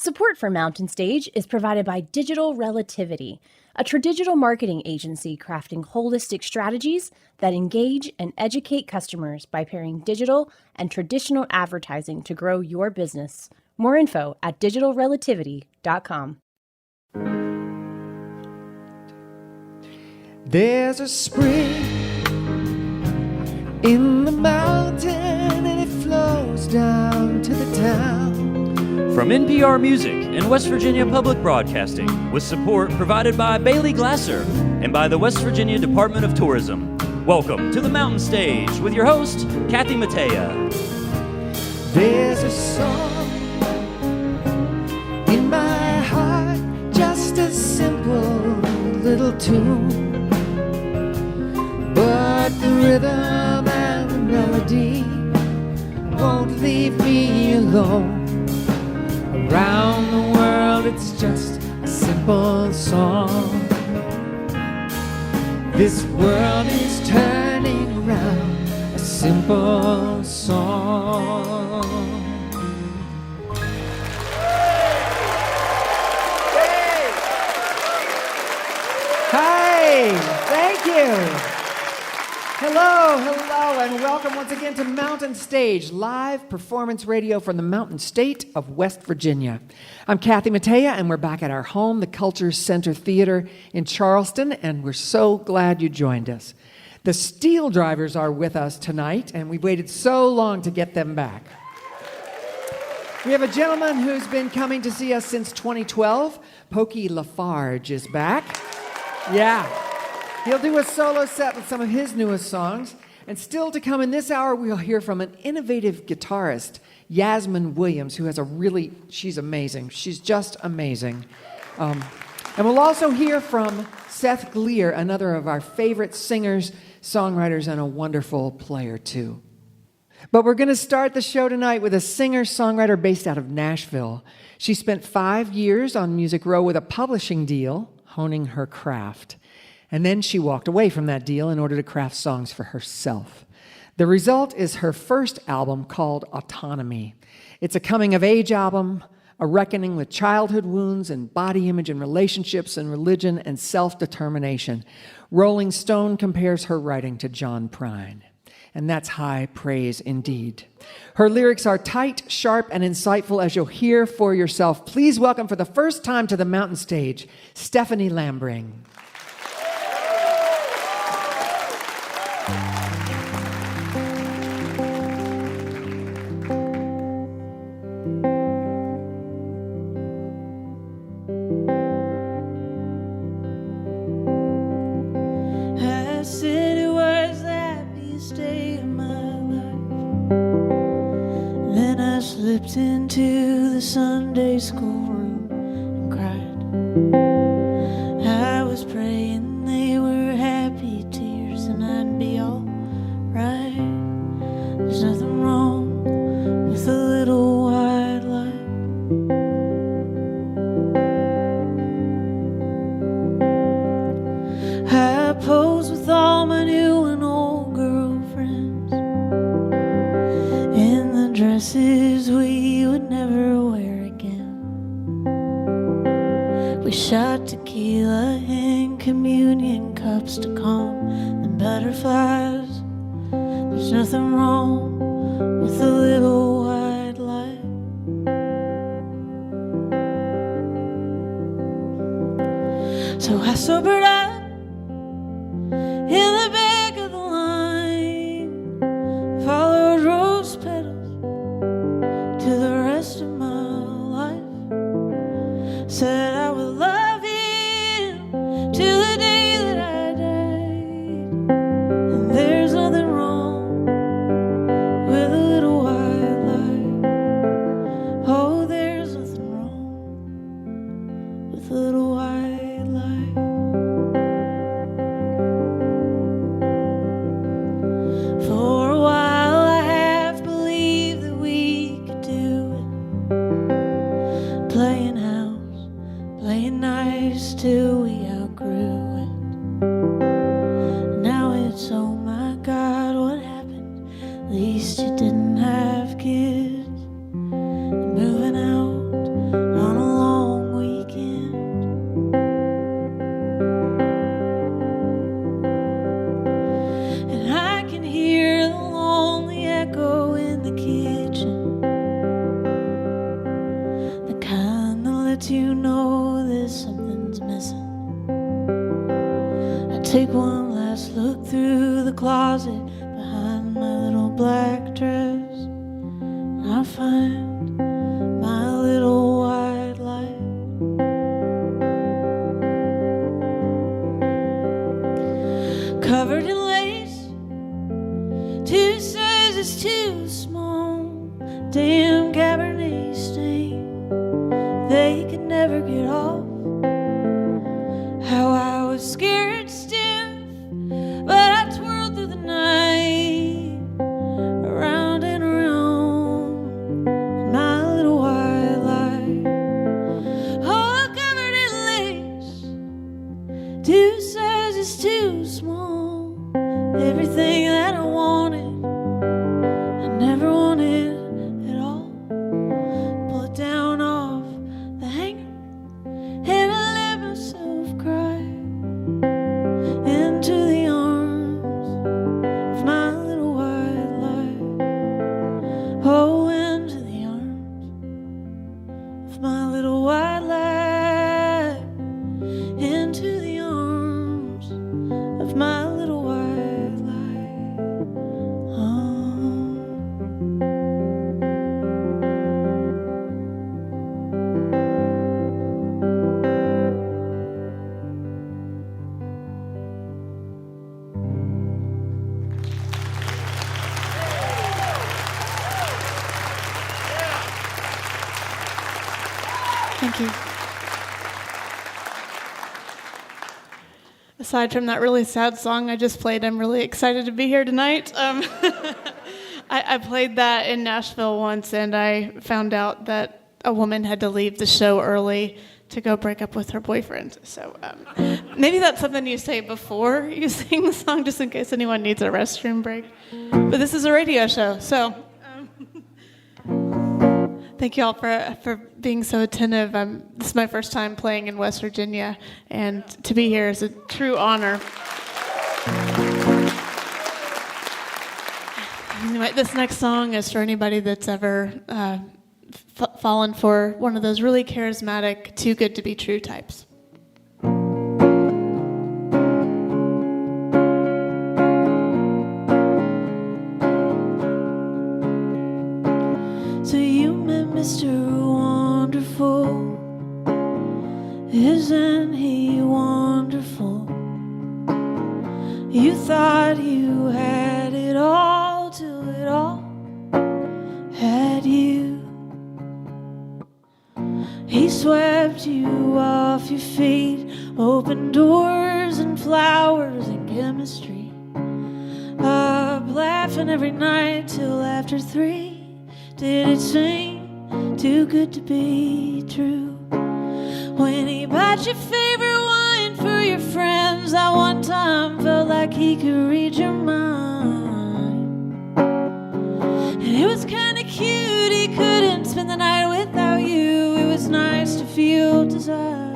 Support for Mountain Stage is provided by Digital Relativity, a tradigital marketing agency crafting holistic strategies that engage and educate customers by pairing digital and traditional advertising to grow your business. More info at digitalrelativity.com. There's a spring in the mountain and it flows down to the town. From NPR Music and West Virginia Public Broadcasting, with support provided by Bailey Glasser and by the West Virginia Department of Tourism. Welcome to the Mountain Stage with your host, Kathy Mattea. There's a song in my heart, just a simple little tune, but the rhythm and the melody won't leave me alone. Around the world it's just a simple song. This world is turning around, a simple song. Hey! Hi, thank you. Hello, and welcome once again to Mountain Stage, live performance radio from the Mountain State of West Virginia. I'm Kathy Mattea, and we're back at our home, the Culture Center Theater in Charleston, and we're so glad you joined us. The SteelDrivers are with us tonight, and we waited so long to get them back. We have a gentleman who's been coming to see us since 2012. Pokey LaFarge is back. Yeah. He'll do a solo set with some of his newest songs. And still to come in this hour, we'll hear from an innovative guitarist, Yasmin Williams, who has she's amazing. She's just amazing. And we'll also hear from Seth Glier, another of our favorite singers, songwriters, and a wonderful player, too. But we're going to start the show tonight with a singer-songwriter based out of Nashville. She spent 5 years on Music Row with a publishing deal, honing her craft. And then she walked away from that deal in order to craft songs for herself. The result is her first album called Autonomy. It's a coming-of-age album, a reckoning with childhood wounds and body image and relationships and religion and self-determination. Rolling Stone compares her writing to John Prine. And that's high praise indeed. Her lyrics are tight, sharp, and insightful, as you'll hear for yourself. Please welcome for the first time to the Mountain Stage, Stephanie Lambring. Slipped into the Sunday school room and cried. I was praying they were happy tears and I'd be all right. There's nothing wrong with a little white light. I posed with all my new and old girlfriends in the dresses we would never wear again. We shot tequila in communion cups to calm the butterflies. There's nothing wrong with a little white light. So I sobered up in the back of the line, followed rose petals to the rest of my life. Said I would love him till the day that I died. And there's nothing wrong with a little white light. Oh, there's nothing wrong with a little white light. For a while I half believed that we could do it, playing house, playing nice till we outgrew it. Now it's, oh my God, what happened? At least you didn't have kids. And moving out on a that you know that something's missing. I take one last look through the closet behind my little black dress, and I find my little white light. Covered in lace, 2 sizes too small, damn Cabernet stain they could never get off. How I was scared stiff, but I twirled through the night, around and around in my little white light. Oh, covered in lace, 2 sizes too small, everything that I wanted, I never wanted at all. Pull it down off the hanger, and I let myself cry into the arms of my little white light. Oh, into the arms of my little white light, into the arms of my little white light. Oh. Thank you. Aside from that really sad song I just played, I'm really excited to be here tonight. I played that in Nashville once, and I found out that a woman had to leave the show early to go break up with her boyfriend. So maybe that's something you say before you sing the song, just in case anyone needs a restroom break. But this is a radio show, so thank you all for being so attentive. This is my first time playing in West Virginia, and to be here is a true honor. Anyway, this next song is for anybody that's ever fallen for one of those really charismatic, too good to be true types. So you met Mr. Wonderful, isn't he wonderful? You thought you had it all till it all had you. He swept you off your feet, opened doors and flowers and chemistry. Up laughing every night till after 3. Did it seem too good to be true? When he bought your favorite wine for your friends, that one time felt like he could read your mind. And it was kinda cute, he couldn't spend the night without you. It was nice to feel desire,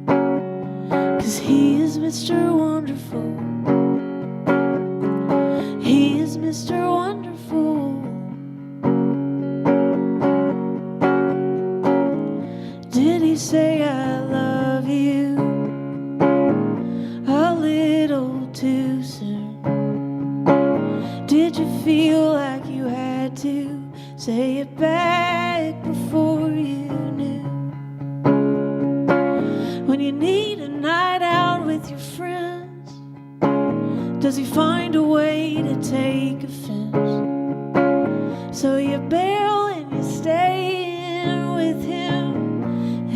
'cause he is Mr. Wonderful. He is Mr. Wonderful. Did he say I love you a little too soon? Did you feel like you had to say it back before you knew? When you need a night out with your friends, does he find a way to take offense? So you bail and you stay in with him.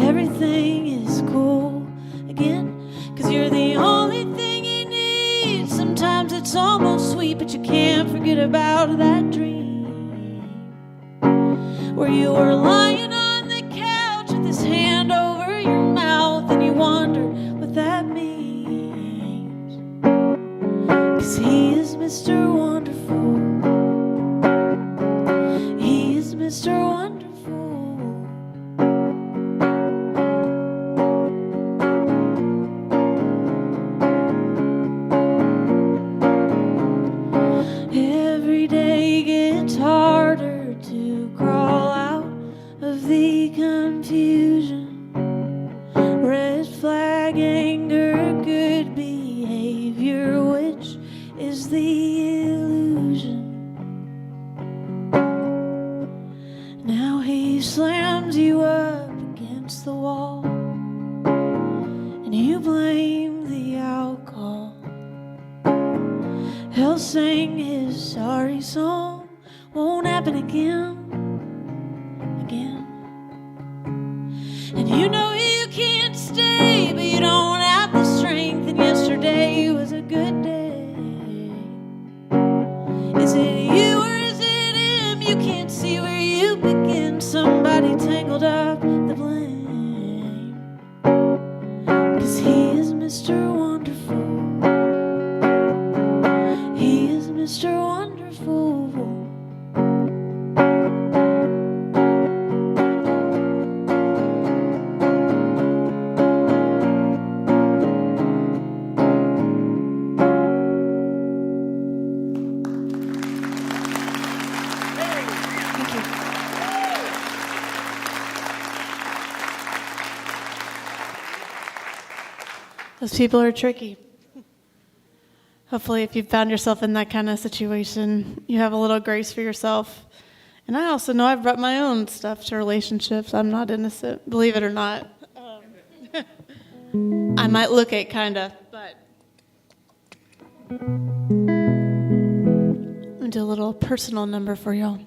Everything is cool again, 'cause you're the only thing he needs. Sometimes it's almost sweet, but you can't forget about that dream where you were lying on the couch with his hand over your mouth, and you wonder what that means. 'Cause he is Mr. Wonderful. He is Mr. Wonderful. Every day gets harder to crawl out of be confusion, red flag anger, good behavior, which is the illusion. Now he slams you up against the wall, and you blame the alcohol. He'll sing his sorry song, won't happen again. And you know you can't stay, but you don't have the strength, and yesterday was a good day. Is it you or is it him? You can't see where you begin. Somebody tangled up the blame, 'cause he is Mr. Wonderful. He is Mr. Wonderful. Those people are tricky. Hopefully, if you've found yourself in that kind of situation, you have a little grace for yourself. And I also know I've brought my own stuff to relationships. I'm not innocent, believe it or not. I might look it, kind of, but I'm going to do a little personal number for y'all.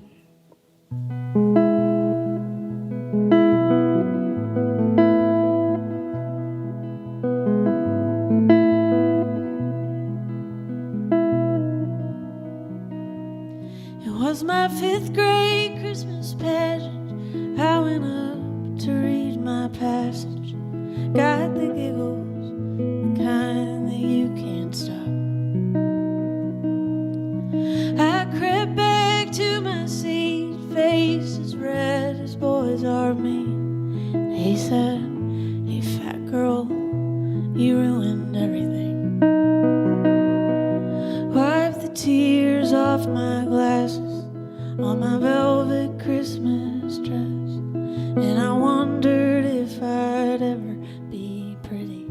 It was my 5th grade Christmas pageant. I went up to read my passage. Got the giggles, the kind that you can't stop. I crept back to my seat, face as red as boys are mean. He said, "Hey, fat girl, you ruined everything." Wipe the tears off my glasses on my velvet Christmas dress, and I wondered if I'd ever be pretty.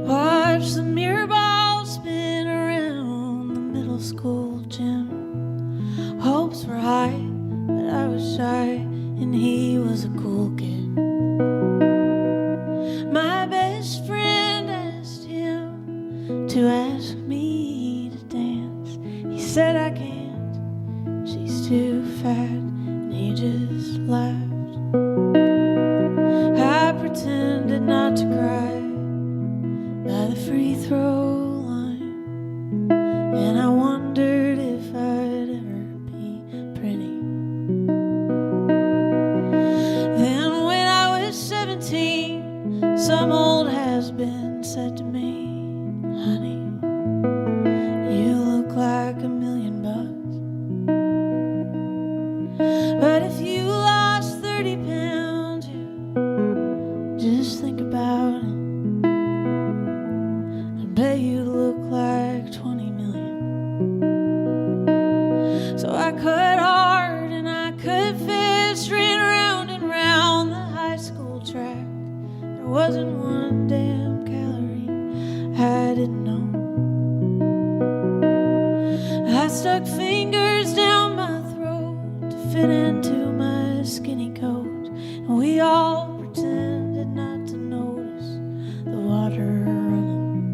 Watch the mirror ball spin around the middle school gym. Hopes were high, but I was shy, and he was a cool kid. My best friend asked him to ask me to dance. He said, "I can't, she's too fat," and he just laughed. I pretended not to cry by the free throw line, and I wondered if I'd ever be pretty. Then when I was 17, some old has-been said to me, "Honey, you look like $1,000,000. But if you lost 30 pounds, you just think about it. I bet you look like 20 million." So I cut hard and I cut fast, ran round and round the high school track. There wasn't one damn calorie I didn't know. I stuck fingers down my throat to fit into my skinny coat, and we all pretended not to notice the water running.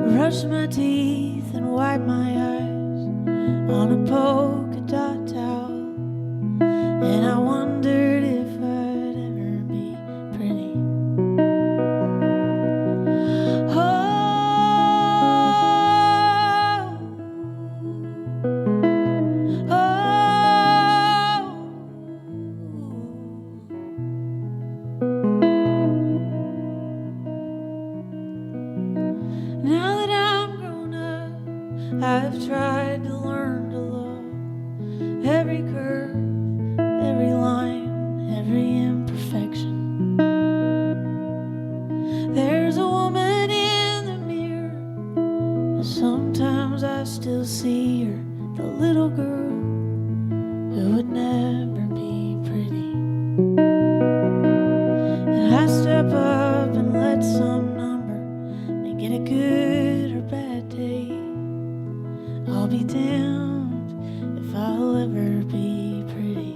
Brushed my teeth and wiped my eyes on a polka dot towel, and I wondered if I'd ever be pretty. Oh, oh. Now that I'm grown up, I've tried to learn to love it would never be pretty. And I step up and let some number make it a good or bad day. I'll be damned if I'll ever be pretty.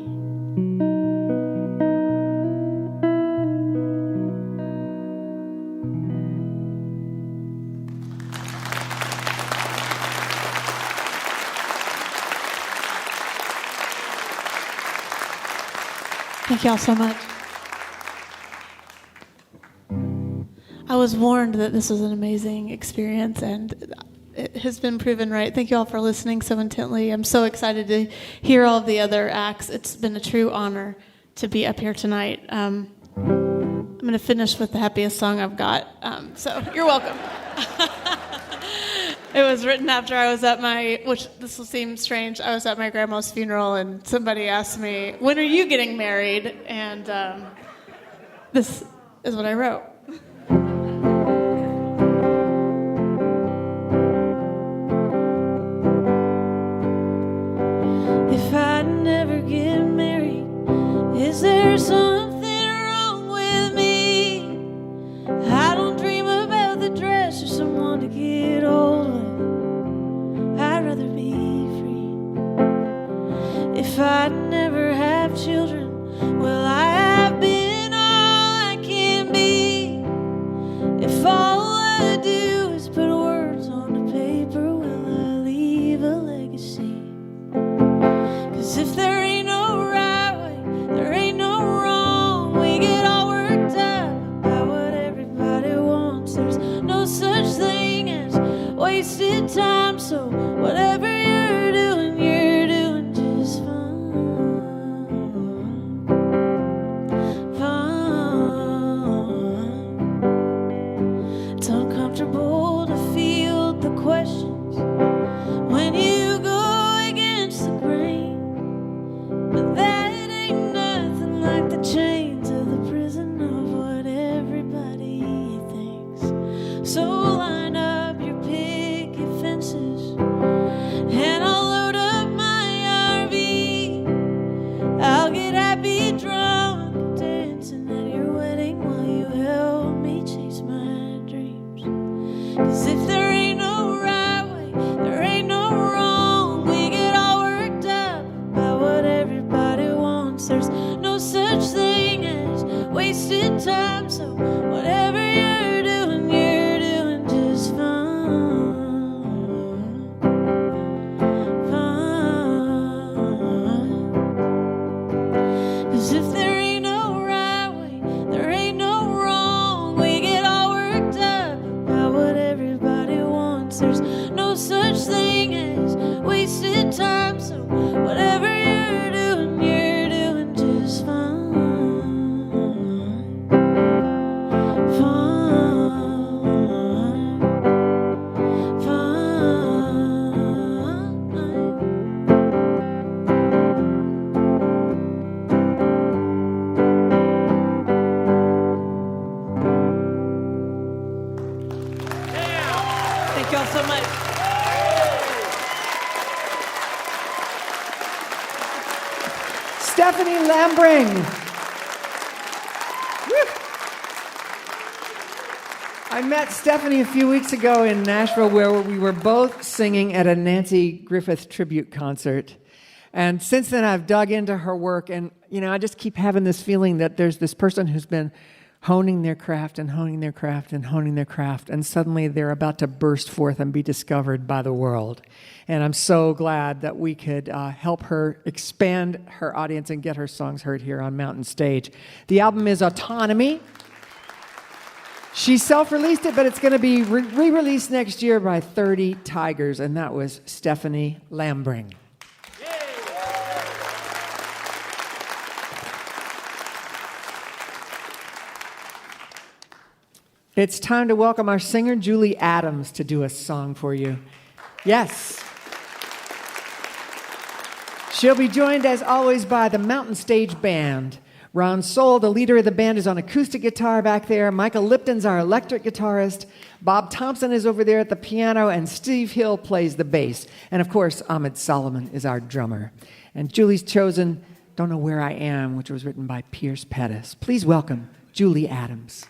Thank y'all so much. I was warned that this was an amazing experience, and it has been proven right. Thank you all for listening so intently. I'm so excited to hear all of the other acts. It's been a true honor to be up here tonight. I'm going to finish with the happiest song I've got, so you're welcome. It was written after I was at which this will seem strange, I was at my grandma's funeral, and somebody asked me, when are you getting married? And this is what I wrote. If I never get married, is there something wrong with me? I don't dream about the dress or someone to get old with. I'd rather be free. If I never have children, will I have been all I can be? If all I do is put words on the paper, will I leave a legacy? 'Cause if there ain't no right way, there ain't no wrong. We get all worked up about what everybody wants. There's no such thing as wasted time, so whatever you're doing just fine. It's uncomfortable to field the questions when you go against the grain, but that ain't nothing like the chains of the prison of what everybody thinks. So line up your picket fences and I'll load up my RV. I'll get happy drunk dancing at your wedding while you help me chase my dreams. 'Cause if there ain't no right way, there ain't no wrong. We get all worked up about what everybody wants. There's no such thing as wasted time, so whatever you're doing just fine. Fine. 'Cause if there ain't no right way, there ain't no wrong. We get all worked up about what everybody wants. There's no such thing as wasted time, so whatever you're doing just fine. Thank y'all so much. Stephanie Lambring. Woo. I met Stephanie a few weeks ago in Nashville where we were both singing at a Nancy Griffith tribute concert. And since then, I've dug into her work, and I just keep having this feeling that there's this person who's been honing their craft and honing their craft and honing their craft, and suddenly they're about to burst forth and be discovered by the world. And I'm so glad that we could help her expand her audience and get her songs heard here on Mountain Stage. The album is Autonomy. She self-released it, but it's going to be re-released next year by 30 Tigers, and that was Stephanie Lambring. It's time to welcome our singer, Julie Adams, to do a song for you. Yes. She'll be joined, as always, by the Mountain Stage Band. Ron Soul, the leader of the band, is on acoustic guitar back there. Michael Lipton's our electric guitarist. Bob Thompson is over there at the piano, and Steve Hill plays the bass. And of course, Ahmed Solomon is our drummer. And Julie's chosen Don't Know Where I Am, which was written by Pierce Pettis. Please welcome Julie Adams.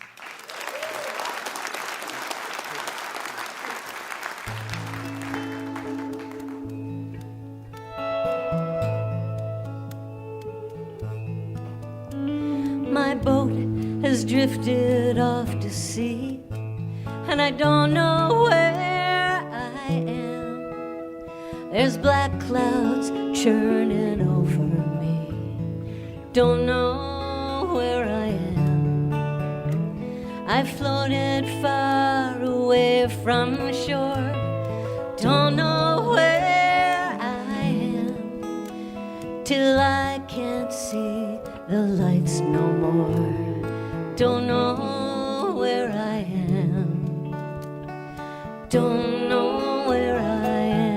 My boat has drifted off to sea, and I don't know where I am. There's black clouds churning over me. Don't know where I am. I floated far away from the shore. Don't know where I am, till I can't see the lights no more. Don't know where I am. Don't know where I am.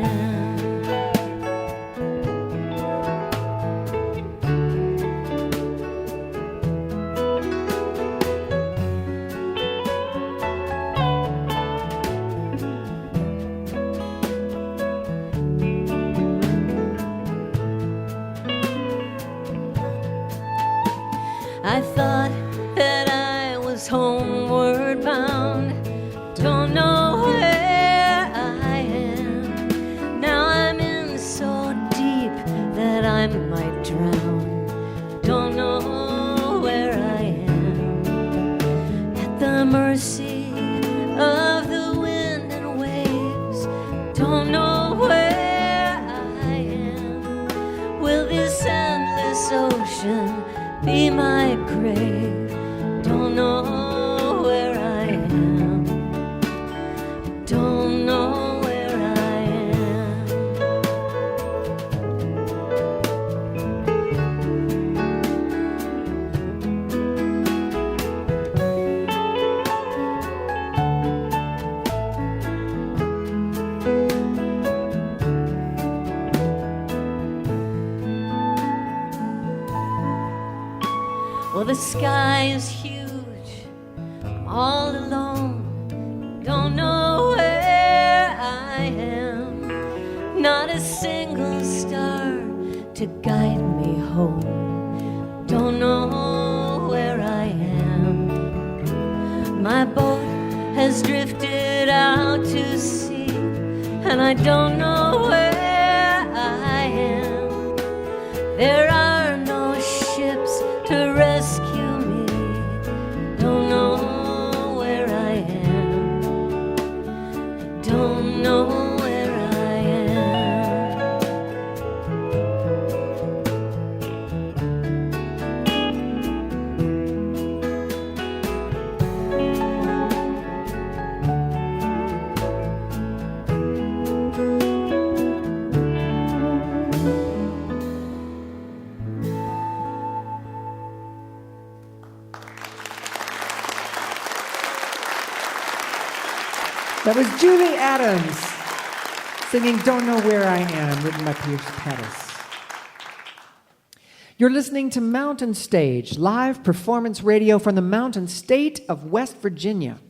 I thought that I was homeward bound. Don't know where I am. Now I'm in so deep that I might drown. Don't know where I am. At the mercy of the wind and waves. Don't know where I am. Will this endless ocean be my grave? Don't know where I am. Don't know where I am. Well, the sky is huge, I'm all alone. Don't know where I am. Not a single star to guide me home. Don't know where I am. My boat has drifted out to sea, and I don't know where I am. There are no ships to rescue me. Don't know where I am. I don't know where I am. That was Julie Adams singing Don't Know Where I Am, written by Pierce Pettis. You're listening to Mountain Stage, live performance radio from the Mountain State of West Virginia.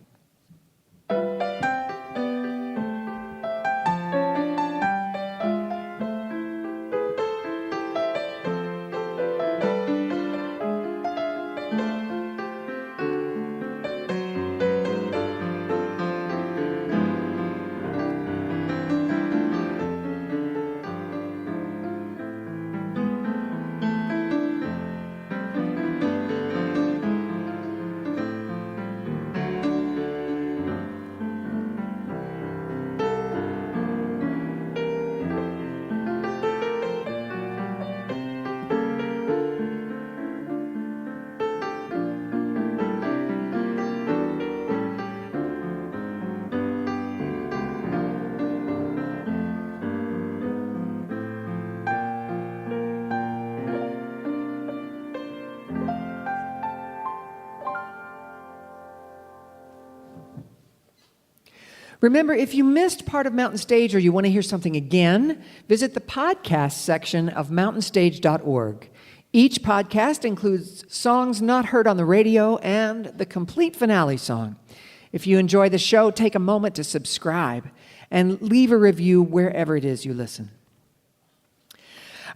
Remember, if you missed part of Mountain Stage or you want to hear something again, visit the podcast section of mountainstage.org. Each podcast includes songs not heard on the radio and the complete finale song. If you enjoy the show, take a moment to subscribe and leave a review wherever it is you listen.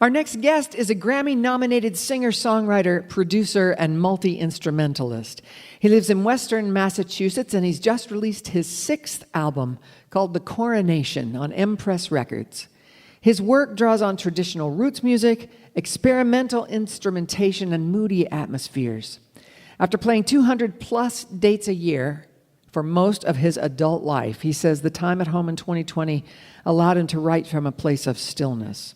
Our next guest is a Grammy-nominated singer-songwriter, producer, and multi-instrumentalist. He lives in Western Massachusetts, and he's just released his 6th album called The Coronation on Empress Records. His work draws on traditional roots music, experimental instrumentation, and moody atmospheres. After playing 200-plus dates a year for most of his adult life, he says the time at home in 2020 allowed him to write from a place of stillness.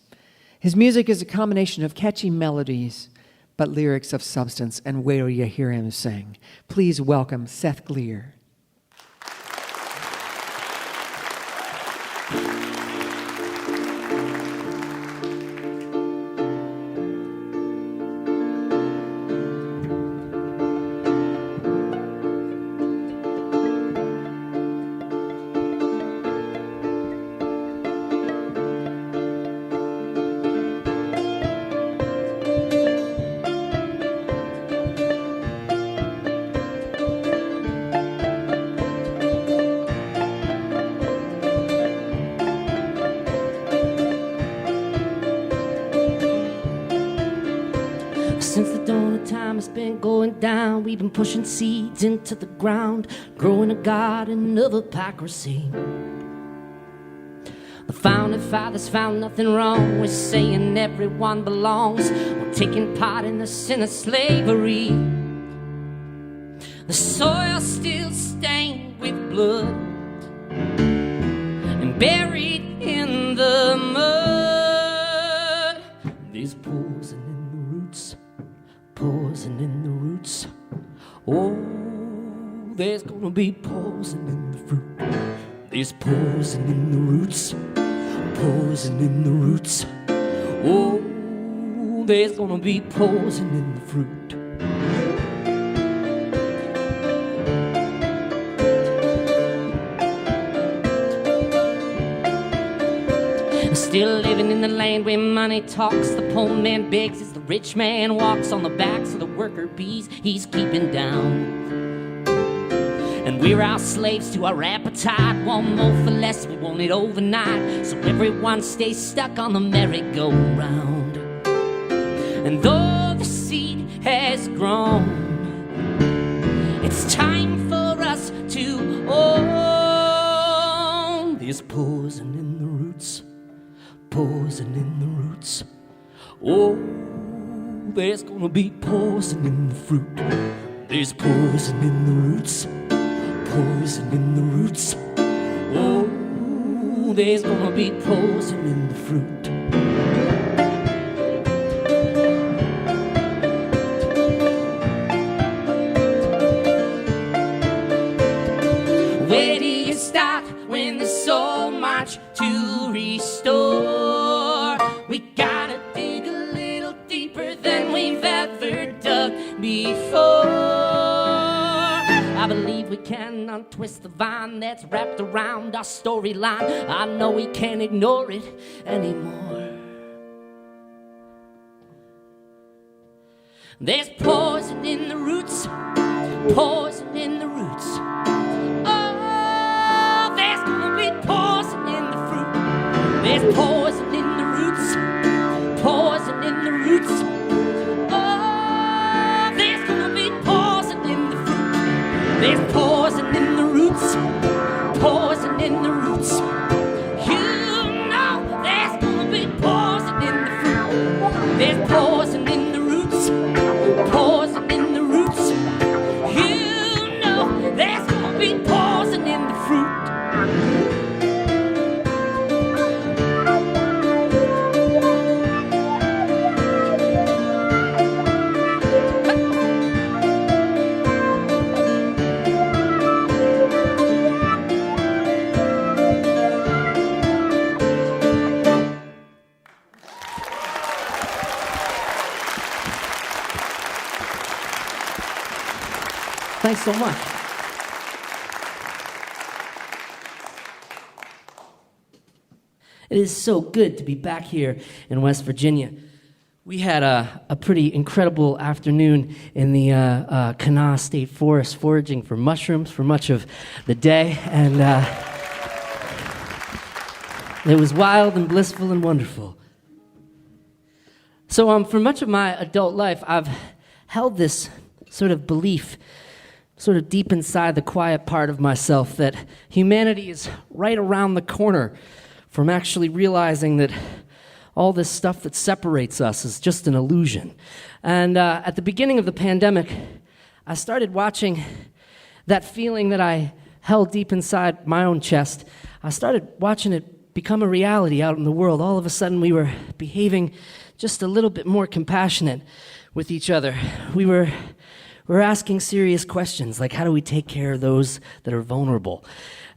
His music is a combination of catchy melodies, but lyrics of substance, and wait till you hear him sing. Please welcome Seth Glier. Since the dawn of time has been going down, we've been pushing seeds into the ground, growing a garden of hypocrisy. The founding fathers found nothing wrong with saying everyone belongs, or taking part in the sin of slavery. The soil still stained with blood and buried in the mud. There's poison in the roots, poison in the roots. Oh, there's gonna be poison in the fruit. There's poison in the roots, poison in the roots. Oh, there's gonna be poison in the fruit. Still living in the land where money talks. The poor man begs as the rich man walks on the backs of the worker bees he's keeping down. And we're our slaves to our appetite. One more for less, we want it overnight. So everyone stays stuck on the merry-go-round. And though the seed has grown, it's time for us to own. There's poison in the roots, poison in the roots. Oh, there's gonna be poison in the fruit. There's poison in the roots, poison in the roots. Oh, there's gonna be poison in the fruit. Where do you start when there's so much to restore? We gotta dig a little deeper than we've ever dug before. I believe we can untwist the vine that's wrapped around our storyline. I know we can't ignore it anymore. There's poison in the roots, poison in the roots. Oh, there's gonna be poison in the fruit. There's poison in the roots, poison in the roots. Oh, there's gonna be poison in the fruit. There's poison in the roots, poison in the roots. You know there's gonna be poison in the fruit. There's poison in the roots, poison in the roots. You know there's gonna be poison in the fruit. Thanks so much. It is so good to be back here in West Virginia. We had a pretty incredible afternoon in the Kanawha State Forest foraging for mushrooms for much of the day, and it was wild and blissful and wonderful. So for much of my adult life, I've held this sort of belief, sort of deep inside the quiet part of myself, that humanity is right around the corner from actually realizing that all this stuff that separates us is just an illusion. And at the beginning of the pandemic, I started watching that feeling that I held deep inside my own chest. I started watching it become a reality out in the world. All of a sudden, we were behaving just a little bit more compassionate with each other. We were asking serious questions, like how do we take care of those that are vulnerable?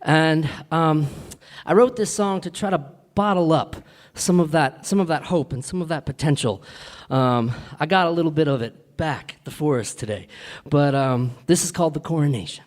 And I wrote this song to try to bottle up some of that hope and some of that potential. I got a little bit of it back at the forest today, but this is called The Coronation.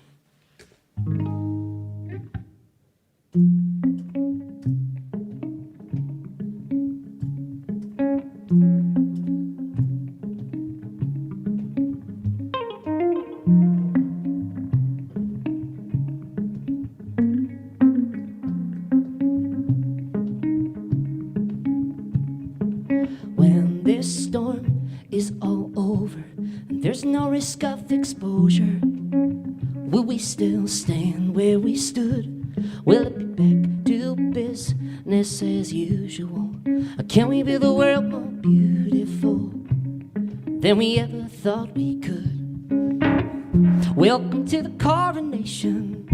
When this storm is all over and there's no risk of exposure, will we still stand where we stood? Will it be back to business as usual? Or can we build the world more beautiful than we ever thought we could? Welcome to the coronation,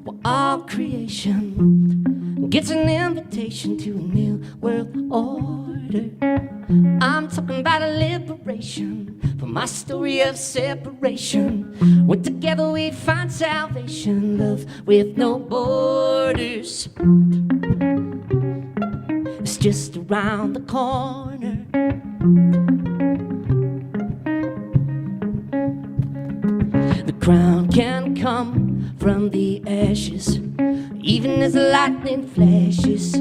where all creation gets an invitation to a new world order. I'm talking about a liberation from my story of separation. When together we find salvation, love with no borders. It's just around the corner. The crown can come from the ashes, even as the lightning flashes.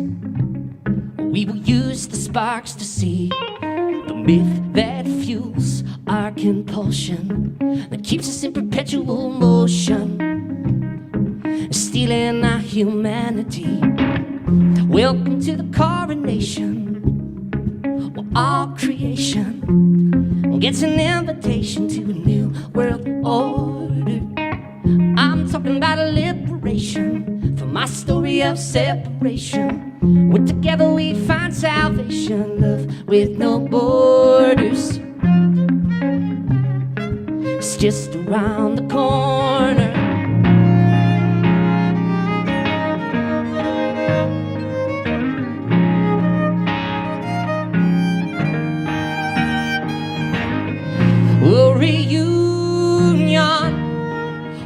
We will use the sparks to see the myth that fuels our compulsion, that keeps us in perpetual motion, stealing our humanity. Welcome to the coronation, where all creation gets an invitation to a new world order. I'm talking about a liberation from my story of separation. When together we find salvation, love with no borders. It's just around the corner. A reunion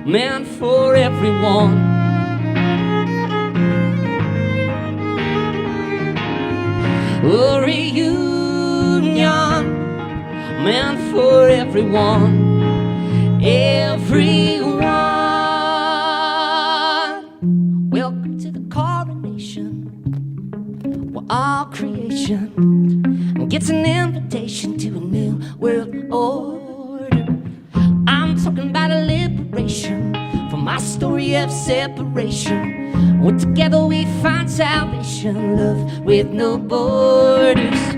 meant for everyone. A reunion meant for everyone, everyone. Welcome to the coronation, where all creation gets an invitation to a new world order. I'm talking about a liberation from my story of separation. When together we find salvation, love with no borders.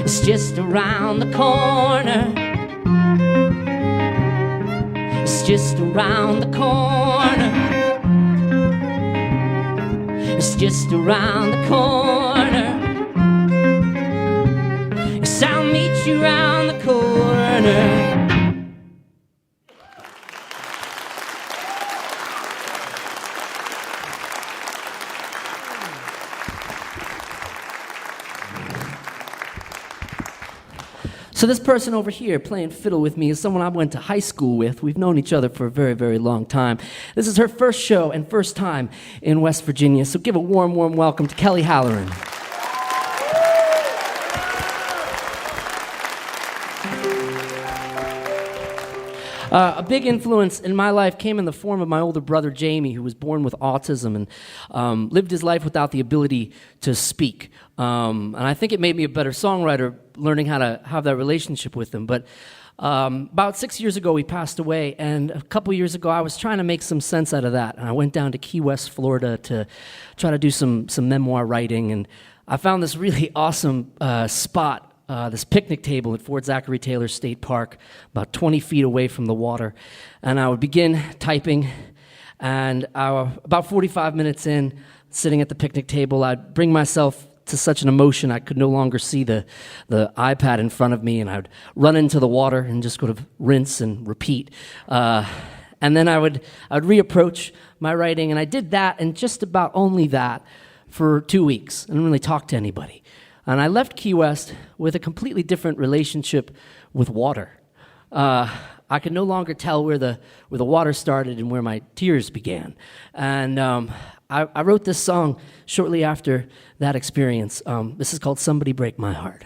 It's just around the corner. It's just around the corner. It's just around the corner. Yes, I'll meet you around the corner. So this person over here playing fiddle with me is someone I went to high school with. We've known each other for a very, very long time. This is her first show and first time in West Virginia, so give a warm, warm welcome to Kelly Halloran. A big influence in my life came in the form of my older brother Jamie, who was born with autism and lived his life without the ability to speak. And I think it made me a better songwriter, learning how to have that relationship with him. But about 6 years ago, he passed away, and a couple years ago, I was trying to make some sense out of that. And I went down to Key West, Florida, to try to do some memoir writing, and I found this really awesome spot. This picnic table at Fort Zachary Taylor State Park, about 20 feet away from the water. And I would begin typing, and about 45 minutes in, sitting at the picnic table, I'd bring myself to such an emotion I could no longer see the iPad in front of me, and I would run into the water and just sort of rinse and repeat. And then I would reapproach my writing, and I did that, and just about only that, for 2 weeks. I didn't really talk to anybody. And I left Key West with a completely different relationship with water. I could no longer tell where the water started and where my tears began. And I wrote this song shortly after that experience. This is called Somebody Break My Heart.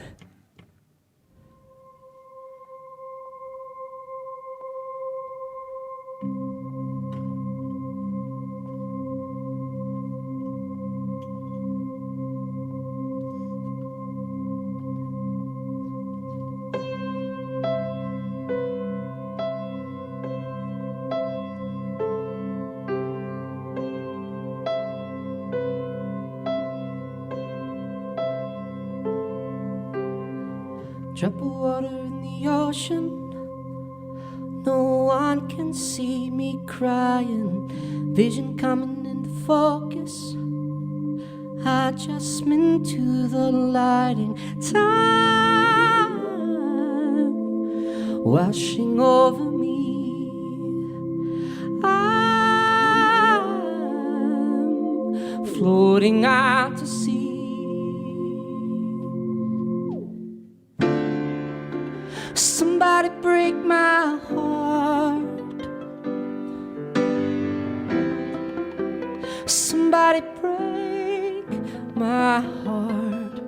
Drop of water in the ocean. No one can see me crying. Vision coming into focus. Adjustment to the lighting. Time washing over me. I'm floating out to sea. Somebody break my heart. Somebody break my heart.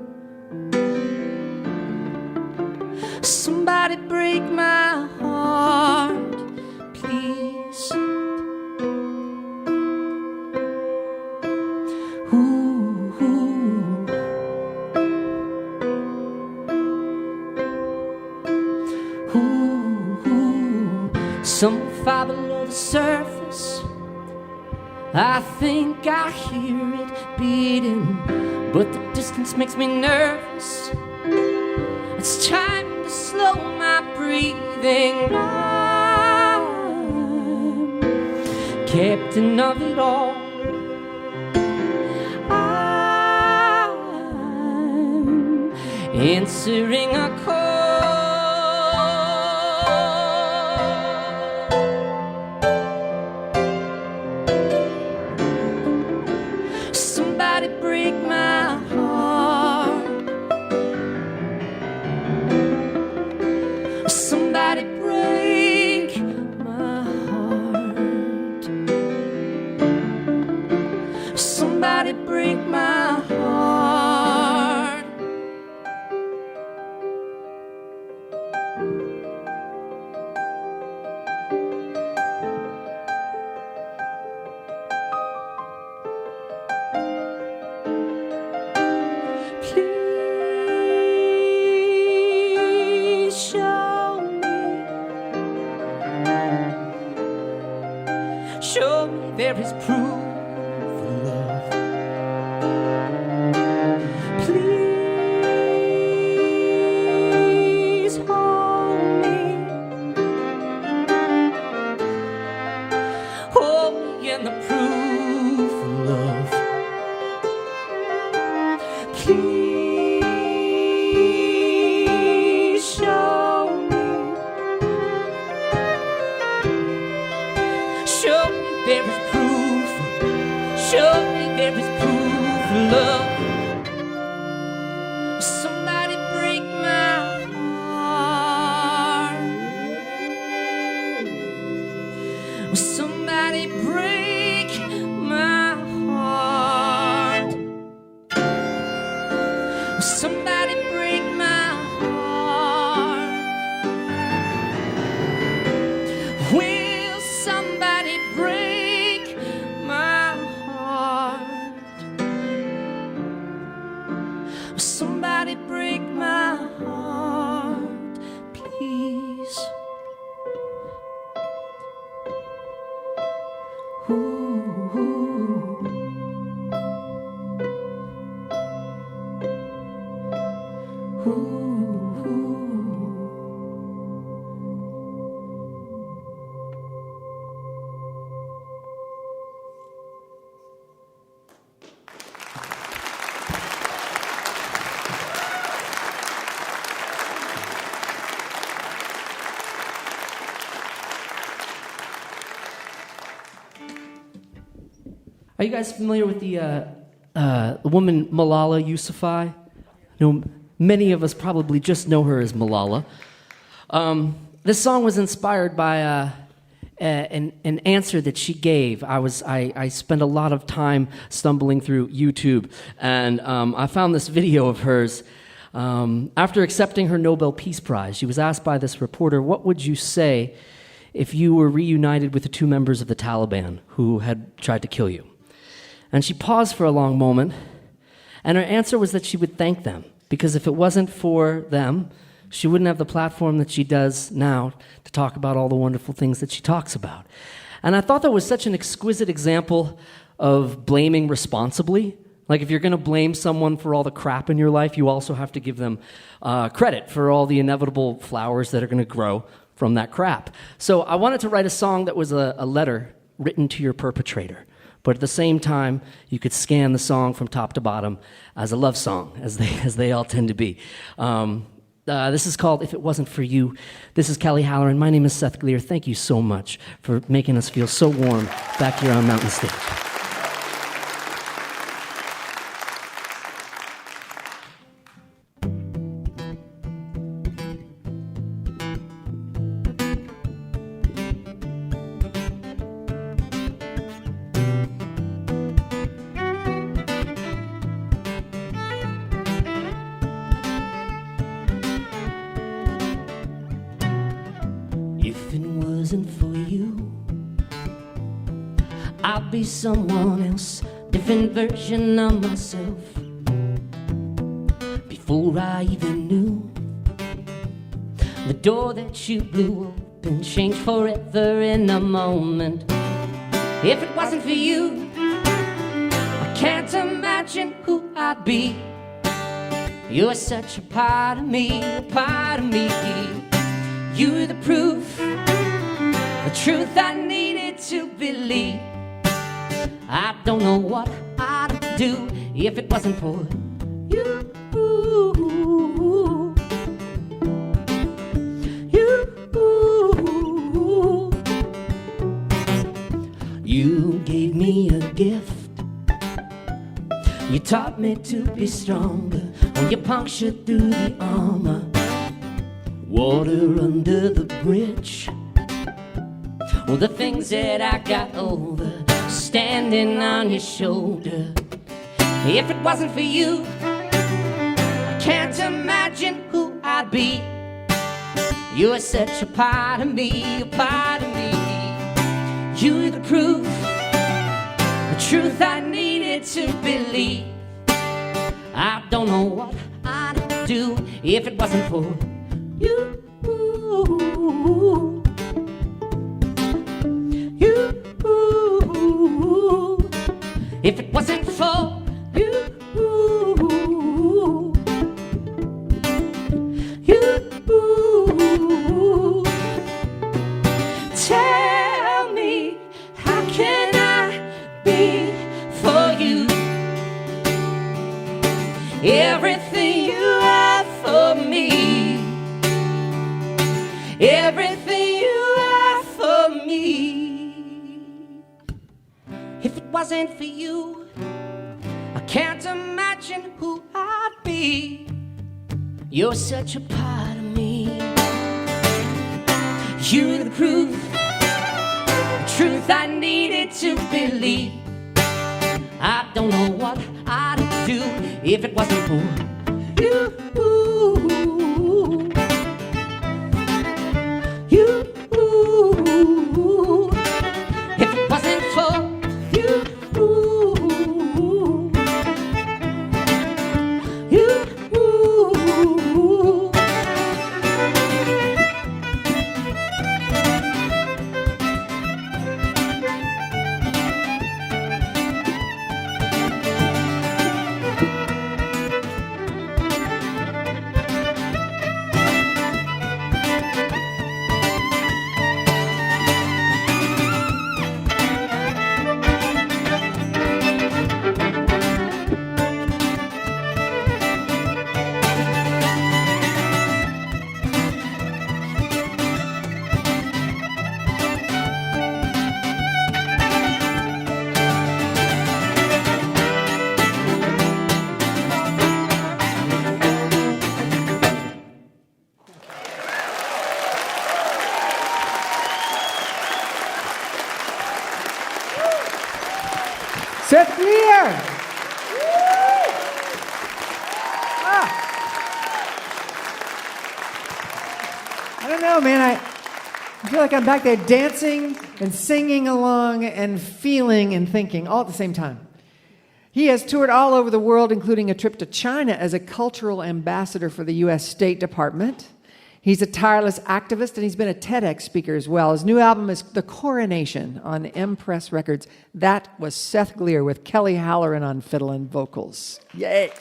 Somebody break my heart, please. Somewhere far below the surface, I think I hear it beating, but the distance makes me nervous. It's time to slow my breathing. I'm captain of it all. I'm answering a call. Somebody break my heart. Somebody break my heart. Somebody break my heart. Please show me there is proof of love. Please hold me in the proof of love. Please show me there is proof Are you guys familiar with the woman Malala Yousafzai? Many of us probably just know her as Malala. This song was inspired by an answer that she gave. I spent a lot of time stumbling through YouTube, and I found this video of hers. After accepting her Nobel Peace Prize, she was asked by this reporter, "What would you say if you were reunited with the two members of the Taliban who had tried to kill you?" And she paused for a long moment, and her answer was that she would thank them, because if it wasn't for them, she wouldn't have the platform that she does now to talk about all the wonderful things that she talks about. And I thought that was such an exquisite example of blaming responsibly. Like, if you're going to blame someone for all the crap in your life, you also have to give them credit for all the inevitable flowers that are going to grow from that crap. So I wanted to write a song that was a letter written to your perpetrator. But at the same time, you could scan the song from top to bottom as a love song, as they all tend to be. This is called If It Wasn't For You. This is Kelly Halloran. My name is Seth Glier. Thank you so much for making us feel so warm back here on Mountain Stage. If it wasn't for you, I'd be someone else, different version of myself. Before I even knew, the door that you blew open changed forever in a moment. If it wasn't for you, I can't imagine who I'd be. You're such a part of me, a part of me. You're the proof, the truth I needed to believe. I don't know what I'd do if it wasn't for you. You gave me a gift. You taught me to be stronger when you punctured through the armor. Water under the bridge. Well, the things that I got over standing on your shoulder. If it wasn't for you, I can't imagine who I'd be. You're such a part of me, a part of me. You're the proof, the truth I needed to believe. I don't know what I'd do if it wasn't for you. If it wasn't for you. Tell me, how can I be for you? Everything you have for me. Everything you have for me. If it wasn't for you, I can't imagine who I'd be. You're such a part of me. You're the proof, the truth I needed to believe. I don't know what I'd do if it wasn't for you. If it wasn't for you. Seth Glier. Ah. I don't know, man. I feel like I'm back there dancing and singing along and feeling and thinking all at the same time. He has toured all over the world, including a trip to China as a cultural ambassador for the U.S. State Department. He's a tireless activist, and he's been a TEDx speaker as well. His new album is The Coronation on Impress Records. That was Seth Glier with Kelly Halloran on fiddle and vocals. Yay!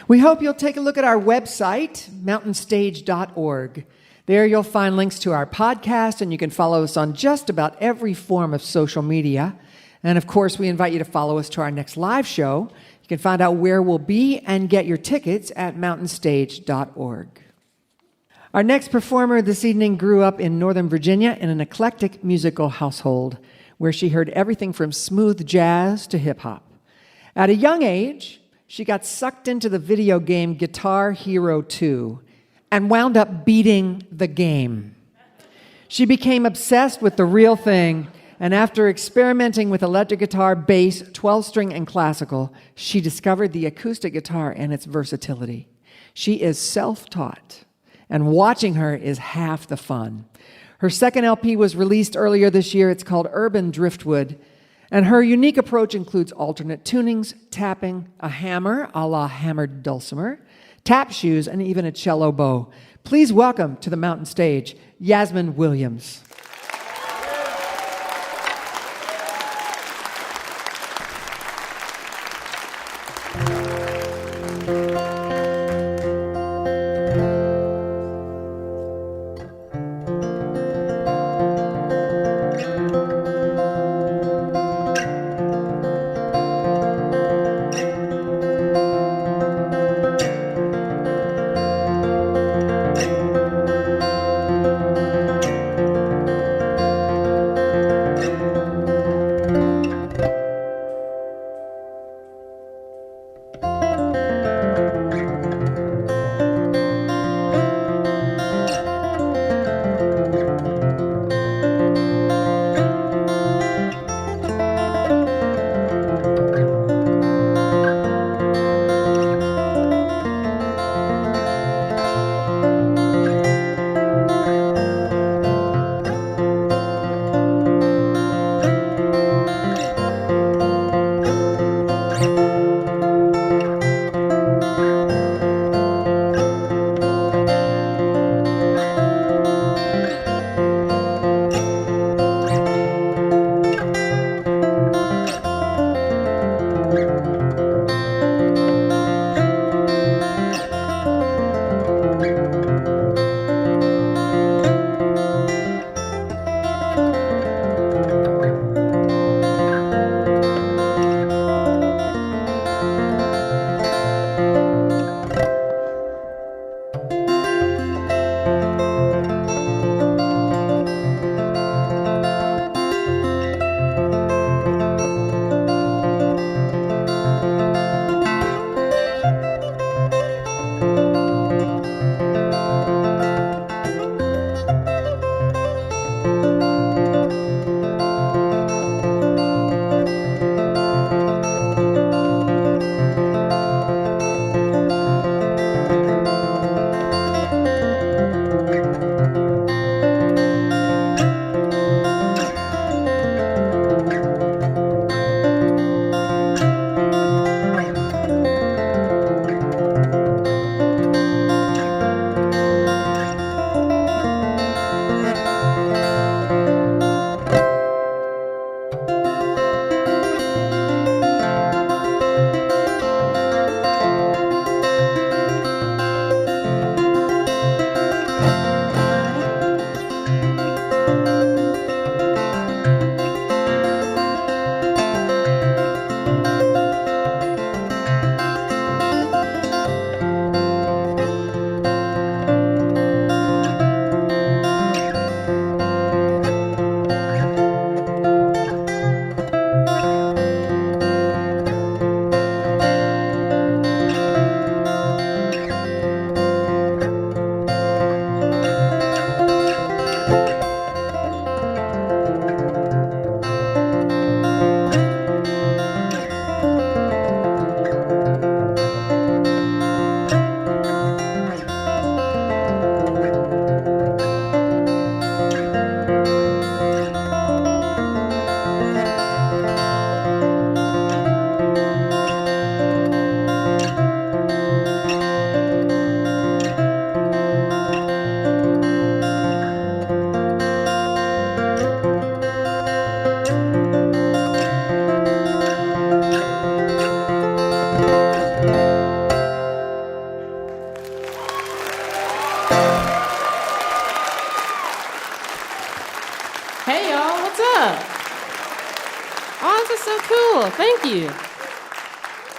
We hope you'll take a look at our website, mountainstage.org. There you'll find links to our podcast, and you can follow us on just about every form of social media. And of course, we invite you to follow us to our next live show. You can find out where we'll be and get your tickets at mountainstage.org. Our next performer this evening grew up in Northern Virginia in an eclectic musical household where she heard everything from smooth jazz to hip-hop. At a young age, she got sucked into the video game Guitar Hero 2 and wound up beating the game. She became obsessed with the real thing, and after experimenting with electric guitar, bass, 12-string, and classical, she discovered the acoustic guitar and its versatility. She is self-taught, and watching her is half the fun. Her second LP was released earlier this year. It's called Urban Driftwood, and her unique approach includes alternate tunings, tapping, a hammer, a la hammered dulcimer, tap shoes, and even a cello bow. Please welcome to the Mountain Stage, Yasmin Williams.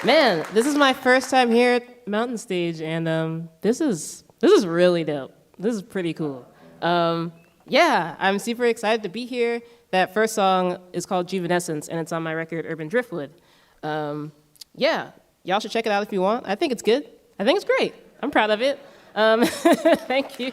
Man, this is my first time here at Mountain Stage, and this is really dope. This is pretty cool. Yeah, I'm super excited to be here. That first song is called Juvenescence, and it's on my record Urban Driftwood. Yeah, y'all should check it out if you want. I think it's good. I think it's great. I'm proud of it. Thank you.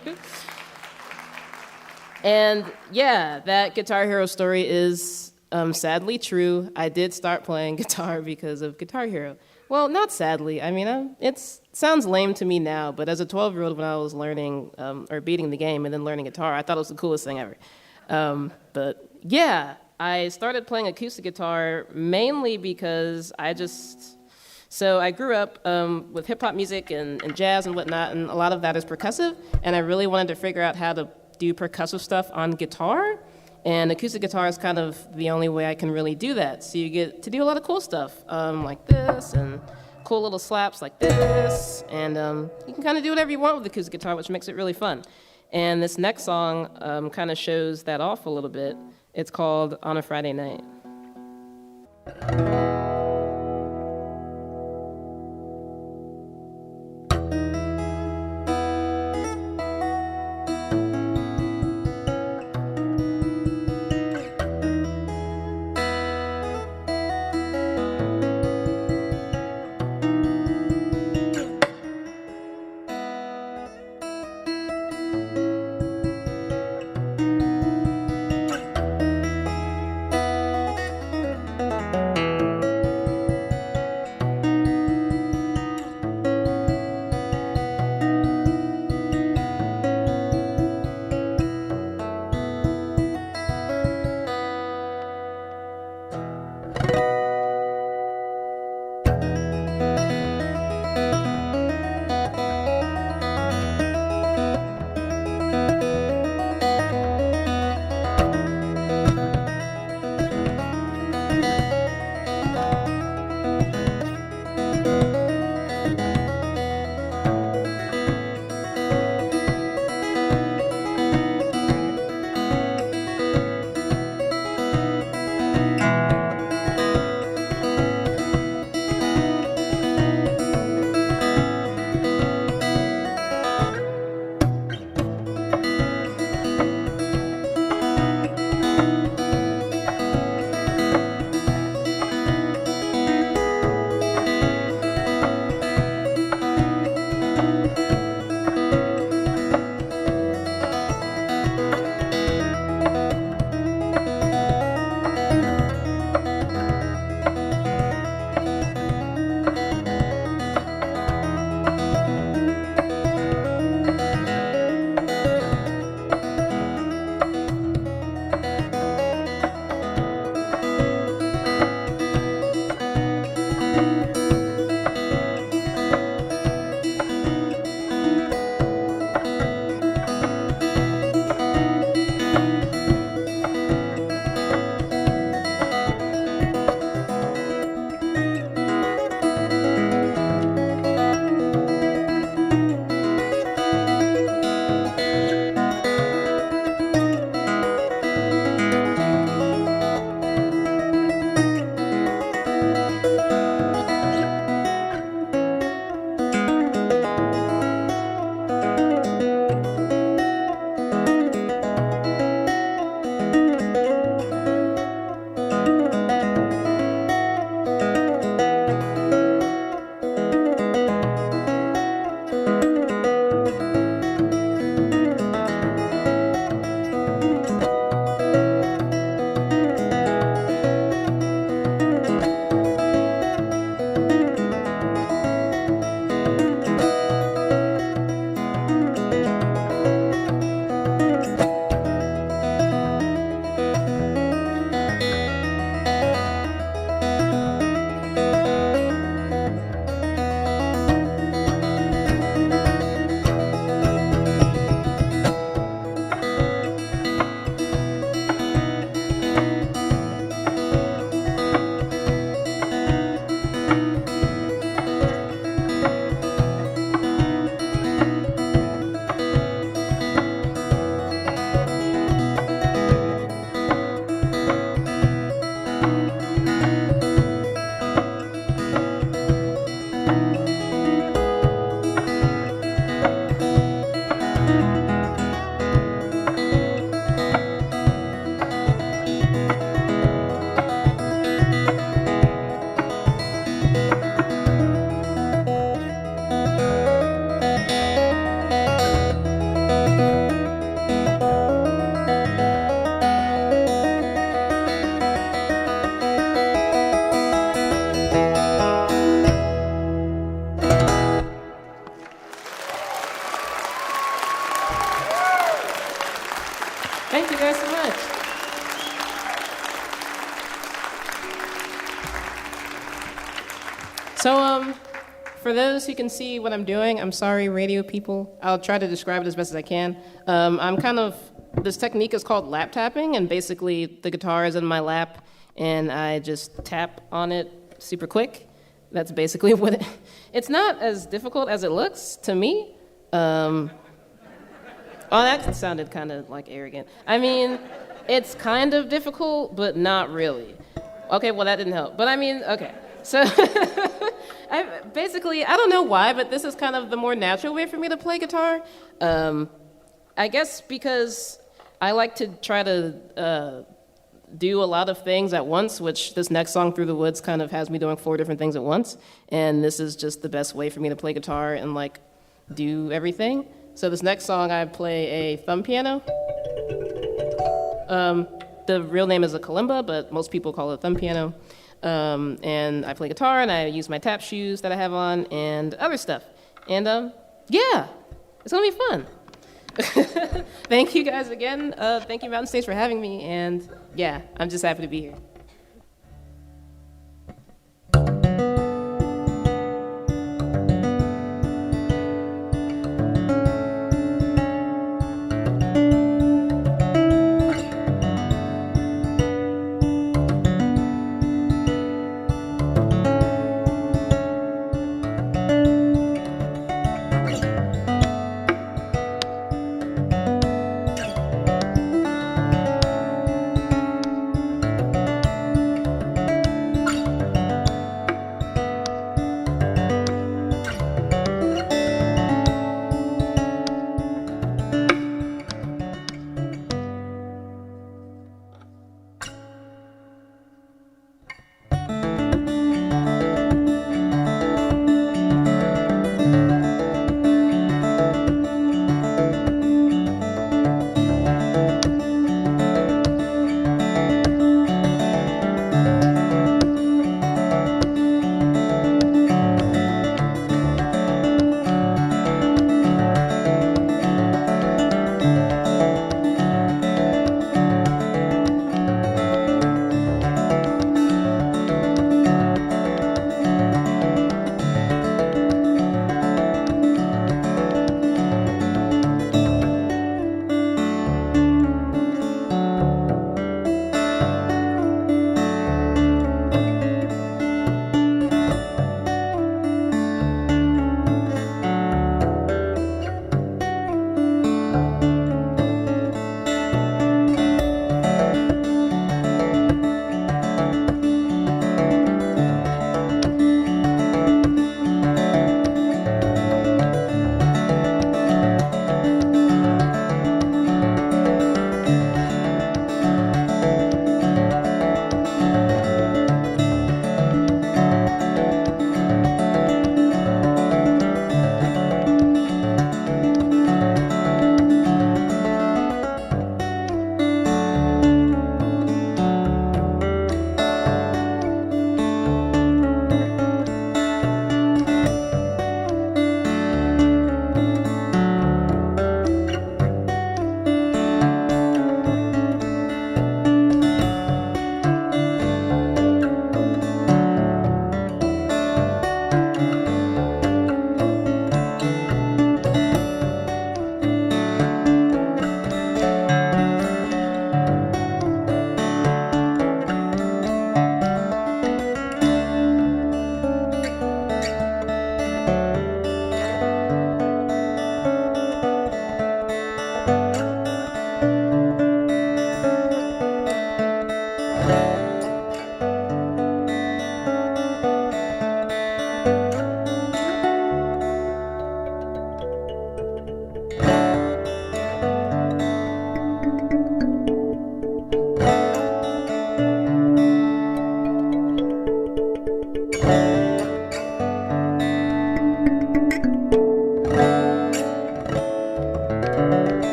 And yeah, that Guitar Hero story is sadly true. I did start playing guitar because of Guitar Hero. Well, not sadly. I mean, it sounds lame to me now, but as a 12-year-old when I was learning or beating the game and then learning guitar, I thought it was the coolest thing ever. But yeah, I started playing acoustic guitar mainly because so I grew up with hip-hop music and jazz and whatnot, and a lot of that is percussive, and I really wanted to figure out how to do percussive stuff on guitar, and acoustic guitar is kind of the only way I can really do that. So you get to do a lot of cool stuff, like this, and cool little slaps like this, and you can kind of do whatever you want with acoustic guitar, which makes it really fun. And this next song kind of shows that off a little bit. It's called On a Friday Night. So, for those who can see what I'm doing, I'm sorry, radio people. I'll try to describe it as best as I can. This technique is called lap tapping, and basically the guitar is in my lap, and I just tap on it super quick. That's basically what it's not as difficult as it looks to me. Oh, that sounded kind of like arrogant. I mean, it's kind of difficult, but not really. Okay, well, that didn't help. But I mean, okay. So, I don't know why, but this is kind of the more natural way for me to play guitar. I guess because I like to try to do a lot of things at once, which this next song, Through the Woods, kind of has me doing 4 different things at once. And this is just the best way for me to play guitar and, like, do everything. So this next song, I play a thumb piano. The real name is a kalimba, but most people call it a thumb piano. And I play guitar, and I use my tap shoes that I have on, and other stuff. And, yeah, it's gonna be fun. Thank you guys again. Thank you, Mountain Stage, for having me, and yeah, I'm just happy to be here.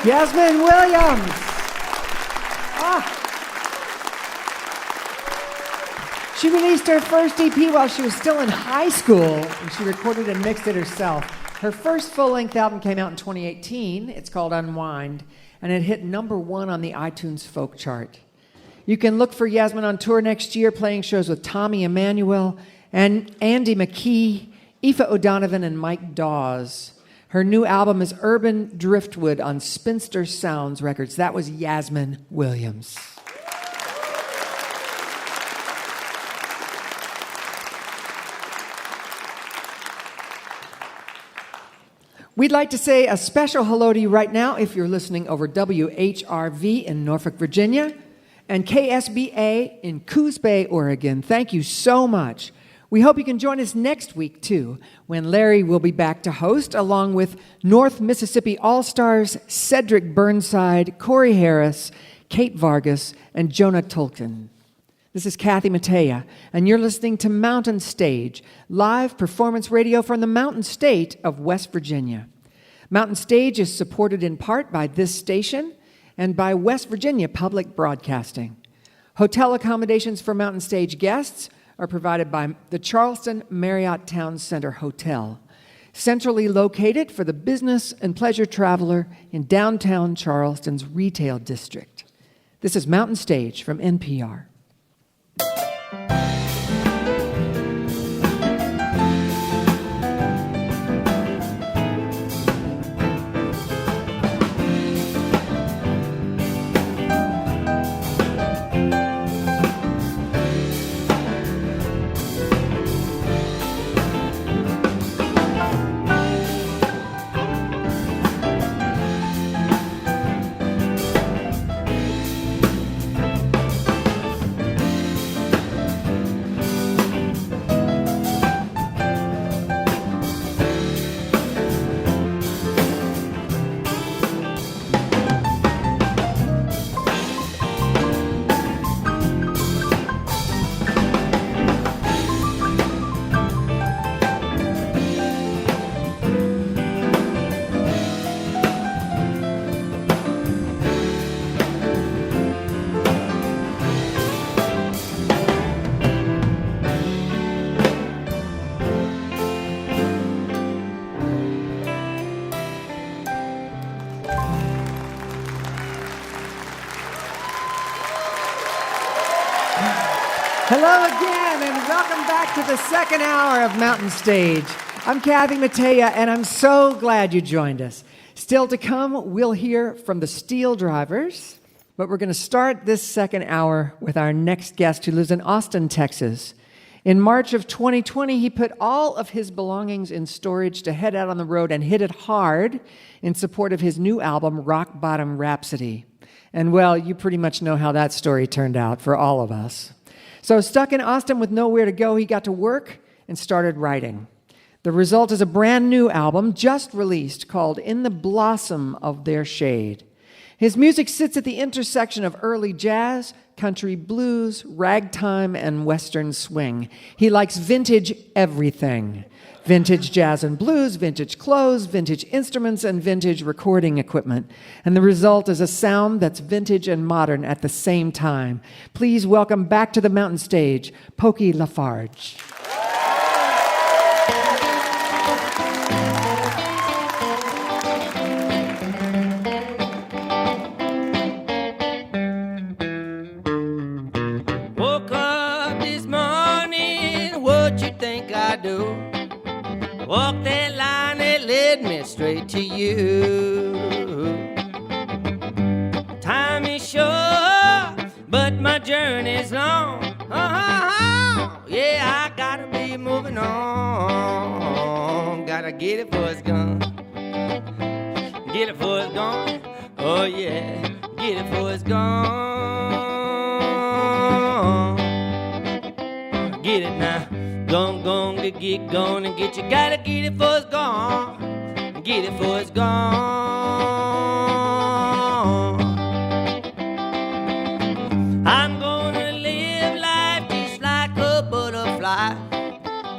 Yasmin Williams. Ah. She released her first EP while she was still in high school, and she recorded and mixed it herself. Her first full-length album came out in 2018. It's called Unwind, and it hit #1 on the iTunes folk chart. You can look for Yasmin on tour next year, playing shows with Tommy Emmanuel and Andy McKee, Aoife O'Donovan, and Mike Dawes. Her new album is Urban Driftwood on Spinster Sounds Records. That was Yasmin Williams. We'd like to say a special hello to you right now if you're listening over WHRV in Norfolk, Virginia, and KSBA in Coos Bay, Oregon. Thank you so much. We hope you can join us next week, too, when Larry will be back to host, along with North Mississippi All-Stars Cedric Burnside, Corey Harris, Kate Vargas, and Jonah Tolkien. This is Kathy Mattea, and you're listening to Mountain Stage, live performance radio from the Mountain State of West Virginia. Mountain Stage is supported in part by this station and by West Virginia Public Broadcasting. Hotel accommodations for Mountain Stage guests are provided by the Charleston Marriott Town Center Hotel, centrally located for the business and pleasure traveler in downtown Charleston's retail district. This is Mountain Stage from NPR. Hello again, and welcome back to the second hour of Mountain Stage. I'm Kathy Mattea, and I'm so glad you joined us. Still to come, we'll hear from the SteelDrivers, but we're going to start this second hour with our next guest who lives in Austin, Texas. In March of 2020, he put all of his belongings in storage to head out on the road and hit it hard in support of his new album, Rock Bottom Rhapsody. And well, you pretty much know how that story turned out for all of us. So stuck in Austin with nowhere to go, he got to work and started writing. The result is a brand new album just released called In the Blossom of Their Shade. His music sits at the intersection of early jazz, country blues, ragtime, and western swing. He likes vintage everything. Vintage jazz and blues, vintage clothes, vintage instruments, and vintage recording equipment. And the result is a sound that's vintage and modern at the same time. Please welcome back to the Mountain Stage, Pokey LaFarge. Woke up this morning, what you think I do? Walk that line that led me straight to you. Time is short, but my journey's long. Yeah, I gotta be moving on. Gotta get it before it's gone. Get it before it's gone. Oh yeah, get it before it's gone. Get it now. Gone, get going and get you. Gotta get it before it's gone. Get it before it's gone. I'm gonna live life just like a butterfly.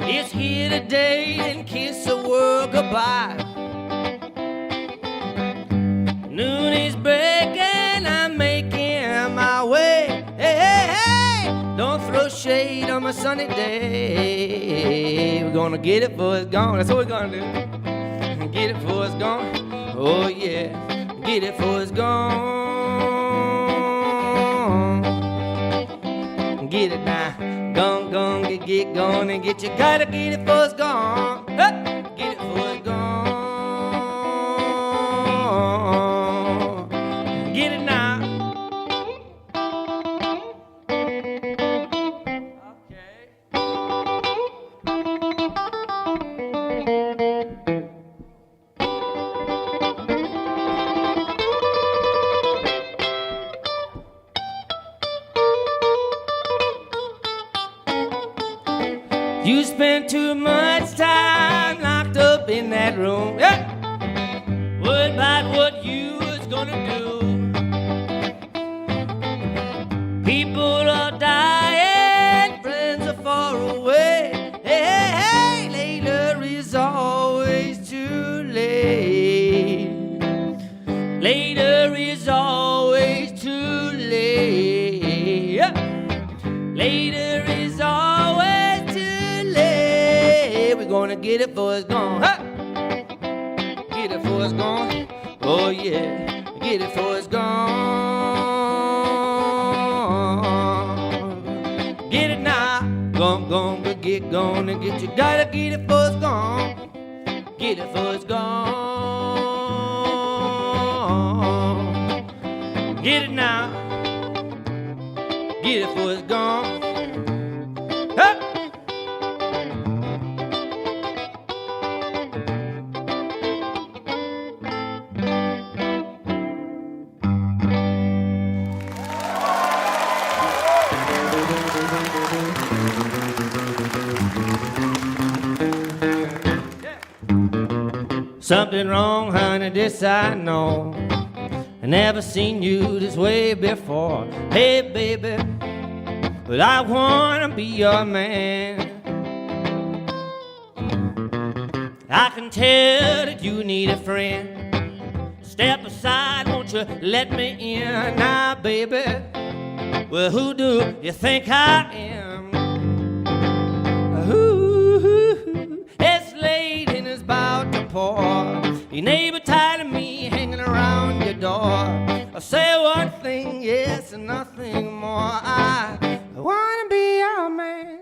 It's here today and kiss the world goodbye. Noon summer sunny day. We're gonna get it for it's gone. That's what we're gonna do. Get it for it's gone. Oh yeah, get it for it's gone. Get it now. Gone, get gone and get you. Gotta get it for it's gone. Hey, get it for it's gone. Get it now. You spent too much time locked up in that room. Yeah. Worried about what you was gonna do. People are dying, friends are far away. Hey, later is always too late. Later is always too late. Yeah. Later is always too late. We're gonna get it for it's gone. Huh? Get it for it's gone. Oh yeah, get it for it's gone. Get it now. Gone, but get gone and get you. Gotta get it for it's gone. Get it for it's gone. Get it now. Get it for it's gone. Huh? Something wrong, honey, this I know. I never seen you this way before. Hey, baby, but I wanna be your man. I can tell that you need a friend. Step aside, won't you let me in now, baby? Well, who do you think I am? Ooh, it's late and it's about to pour. Your neighbor tired of me hanging around your door. I say one thing, yes, and nothing more. I wanna be your man.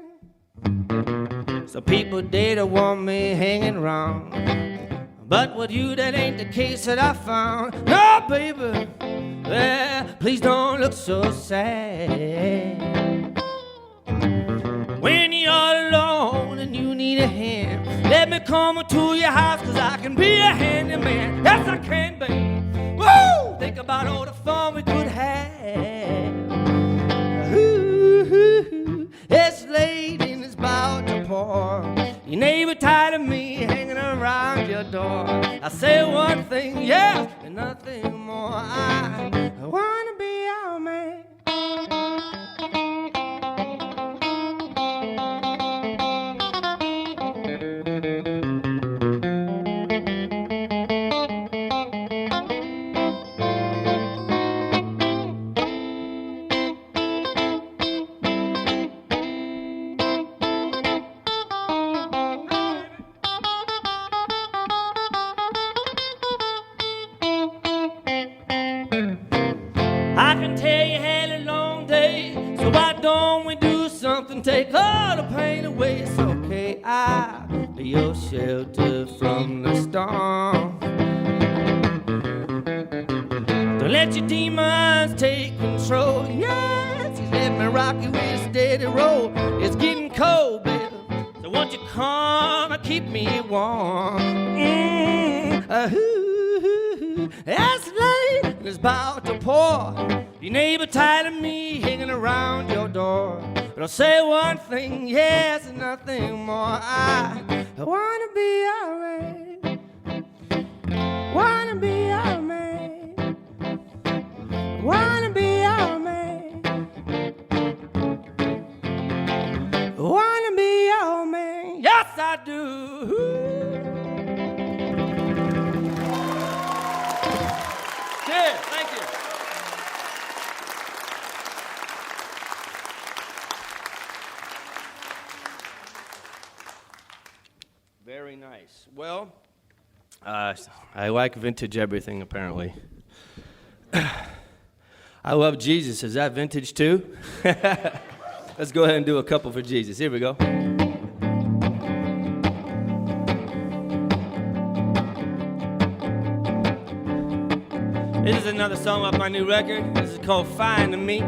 Some people they don't want me hanging around, but with you that ain't the case that I found. No, baby, well, please don't look so sad. When you're alone and you need a hand, let me come to your house, 'cause I can be a handyman. Yes, I can, baby. Woo! Think about all the fun we could have. Ooh, it's late and it's about to pour. Your neighbor tired of me hanging around your door. I say one thing, yeah, and nothing more. I wanna be your man. I can tell you had a long day, so why don't we do something? Take all the pain away. It's okay, I'll be your shelter from the storm. Don't let your demons take control. Yes, let me rock you with a steady roll. It's getting cold, baby, so won't you come and keep me warm? It's late and it's about to pour. Your neighbor tired of me hanging around your door. But I'll say one thing, yes, and nothing more. I wanna be your man. Wanna be your man. Wanna be your man. Wanna be your man. Yes, I do. Yeah, thank you. I like vintage everything, apparently. I love Jesus. Is that vintage too? Let's go ahead and do a couple for Jesus. Here we go. This is another song off my new record. This is called Find Me.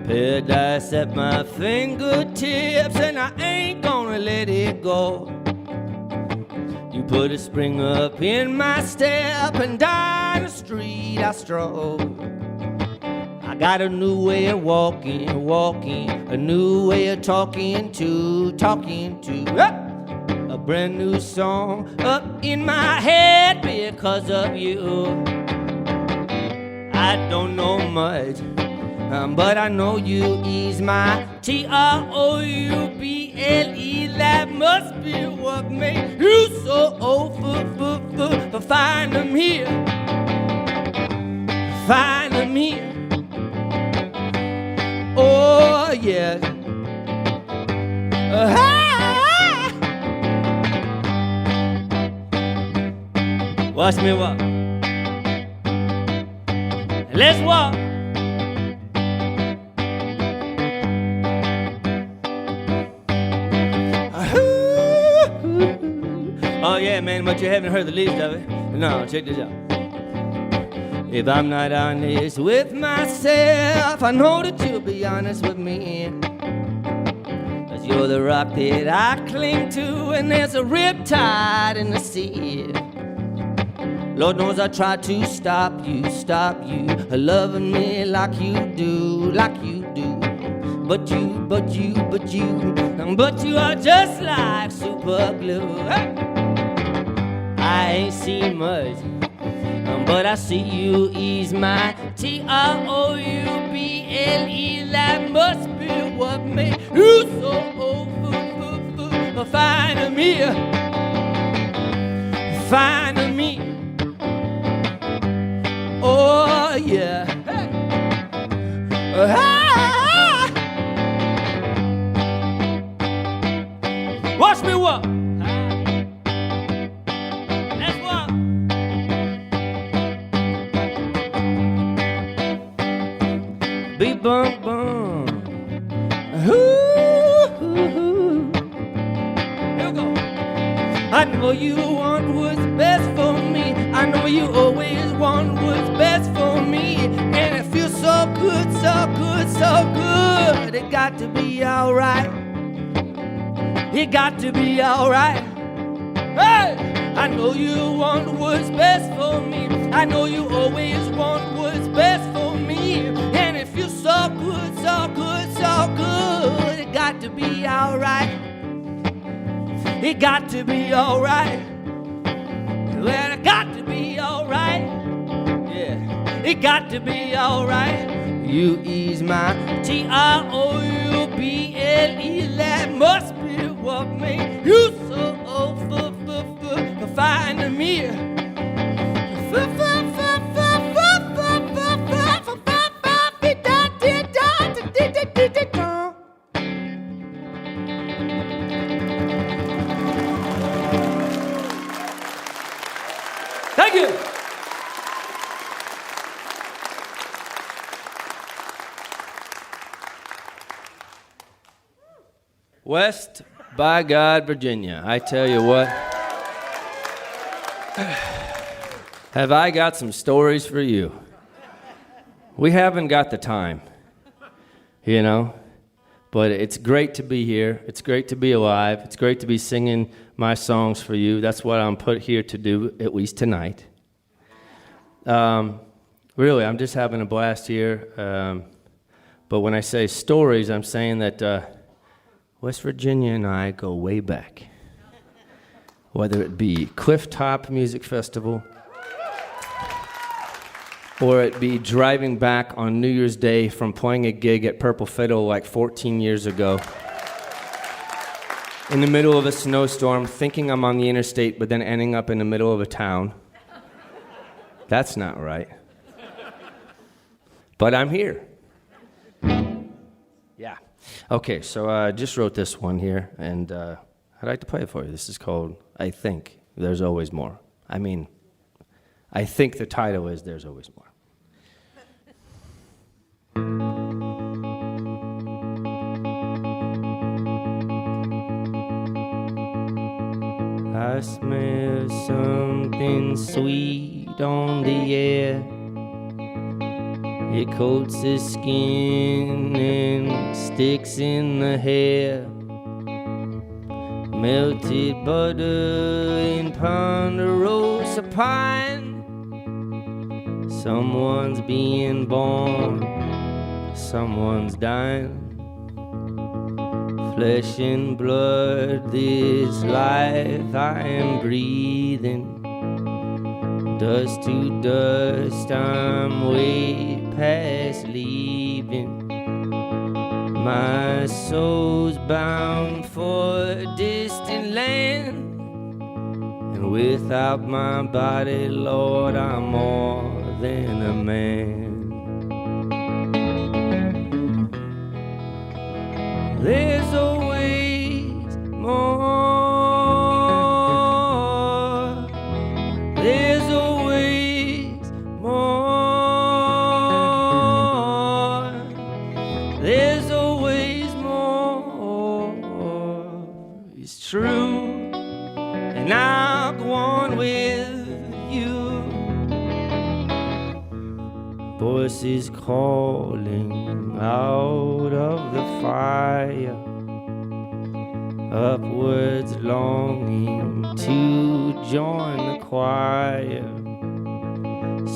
Paradise at my fingertips, and I ain't gonna let it go. You put a spring up in my step, and down the street I stroll. I got a new way of walking, a new way of talking to. A brand new song up in my head because of you. I don't know much, but I know you ease my trouble. That must be what made you so for find them here. Find them here. Oh, yeah. Watch me walk. Let's walk. Oh yeah, man, but you haven't heard the least of it. No, check this out. If I'm not honest with myself, I know that you'll be honest with me. 'Cause you're the rock that I cling to, and there's a riptide in the sea. Lord knows I tried to stop you, loving me like you do. But you are just like super glue. I ain't seen much, but I see you ease my trouble. That must be what made you so find me, find me. Oh yeah. Hey. Watch me walk. Let's walk. Beep bum bum. Here we go. I know you want what's best for me. I know you always want what's best for me. And it feels so good, so good, so good. It got to be alright. It got to be alright. Hey! I know you want what's best for me. I know you always want what's best for me. And it feels so good, so good, so good. It got to be alright. It got to be alright. Well, it got to be alright. Yeah, it got to be alright. You ease my trouble. That must be what made you so find me. Thank you. West by God, Virginia. I tell you what, have I got some stories for you. We haven't got the time, you know, but it's great to be here. It's great to be alive. It's great to be singing my songs for you. That's what I'm put here to do, at least tonight. Really, I'm just having a blast here. But when I say stories, I'm saying that West Virginia and I go way back. Whether it be Clifftop Music Festival, or it be driving back on New Year's Day from playing a gig at Purple Fiddle like 14 years ago, in the middle of a snowstorm, thinking I'm on the interstate, but then ending up in the middle of a town. That's not right. But I'm here. Yeah. Okay, so I just wrote this one here, and I'd like to play it for you. This is called I Think. There's always more. I mean, I think the title is There's Always More. I smell something sweet on the air. It coats the skin and sticks in the hair. Melted butter in ponderosa pine. Someone's being born, someone's dying. Flesh and blood, this life I am breathing. Dust to dust, I'm way past leaving. My soul's bound for a distant land. And without my body, Lord, I'm more than a man. There's always more. There's always more. There's always more. It's true, and I'll go on with you. Voices calling out of the fire, upwards longing to join the choir.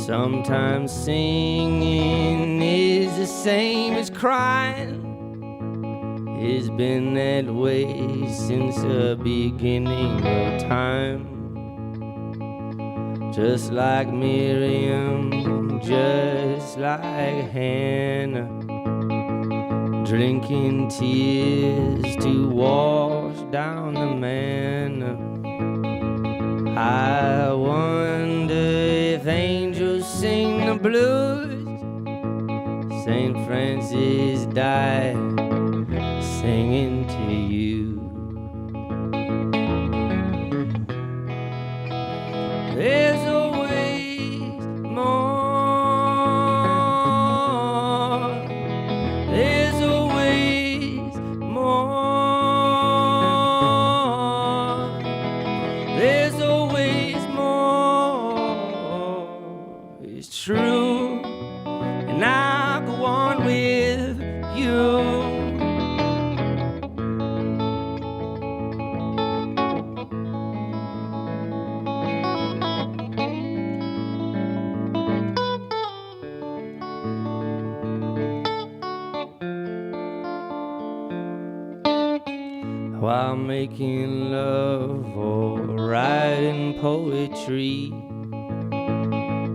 Sometimes singing is the same as crying. It's been that way since the beginning of time. Just like Miriam, just like Hannah, drinking tears to wash down the manna. I wonder if angels sing the blues. St. Francis died singing to you. There's always more. There's always more. There's always more. It's true, and I'll go on with you. While making love or writing poetry,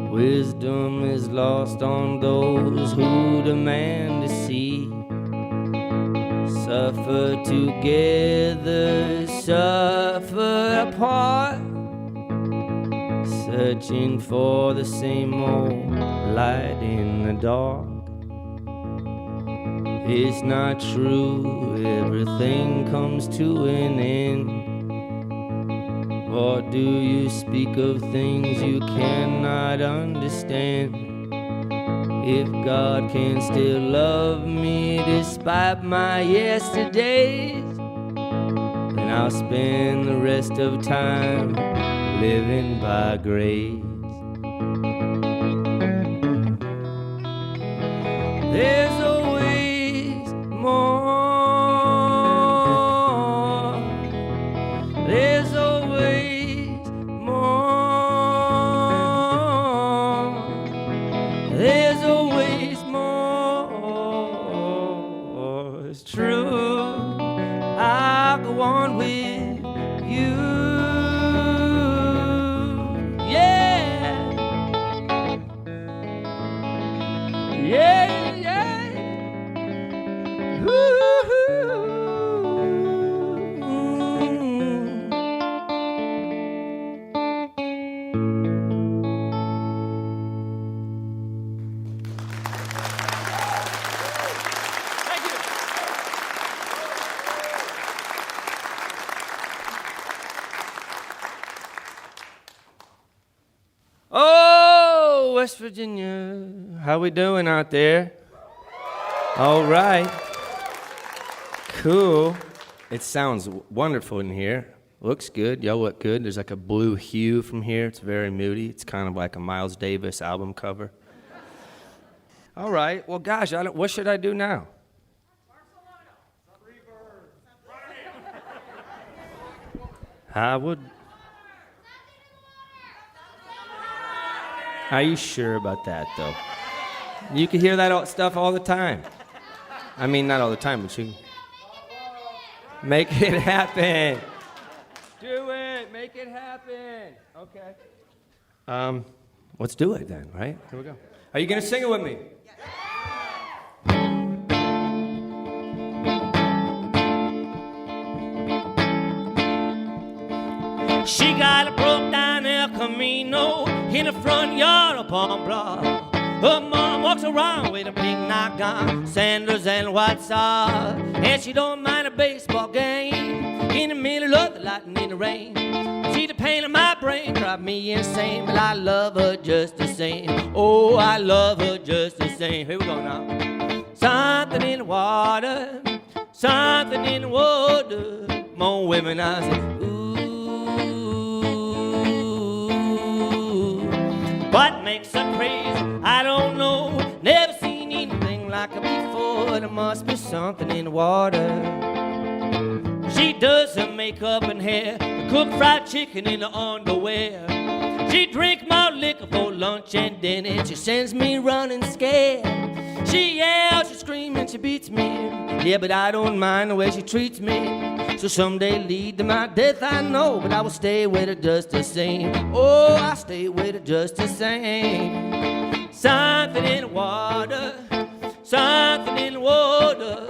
wisdom is lost on those who demand to see. Suffer together, suffer apart, searching for the same old light in the dark. It's not true, everything comes to an end. Or do you speak of things you cannot understand? If God can still love me despite my yesterdays, then I'll spend the rest of time living by grace. There's always more. There's always more. There's always more. It's true, I'll go on with you. Yeah. Yeah, yeah. Oh, West Virginia, how we doing out there? All right. Cool. It sounds wonderful in here. Looks good. Y'all look good. There's like a blue hue from here. It's very moody. It's kind of like a Miles Davis album cover. All right. Well, gosh, what should I do now? I would. Are you sure about that, though? You can hear that stuff all the time. I mean, not all the time, but you make it happen. Do it. Make it happen. Okay. Let's do it then, right? Here we go. Are you going to sing it with me? She got a broke down El Camino in the front yard of Palm Blanc. Her mom walks around with a big nightgown, sandals and white socks, and she don't mind a baseball game in the middle of the lightning in the rain. She's the pain in my brain, drive me insane, but I love her just the same. Oh, I love her just the same. Here we go now. Something in the water, something in the water. More women, I say, ooh. What makes her crazy? I don't know. Never seen anything like her before. There must be something in the water. She does her makeup and hair, cook fried chicken in her underwear. She drink my liquor for lunch and dinner. She sends me running scared. She yells, she screams, and she beats me. Yeah, but I don't mind the way she treats me. So someday lead to my death, I know, but I will stay with her just the same. Oh, I stay with her just the same. Something in the water, something in the water.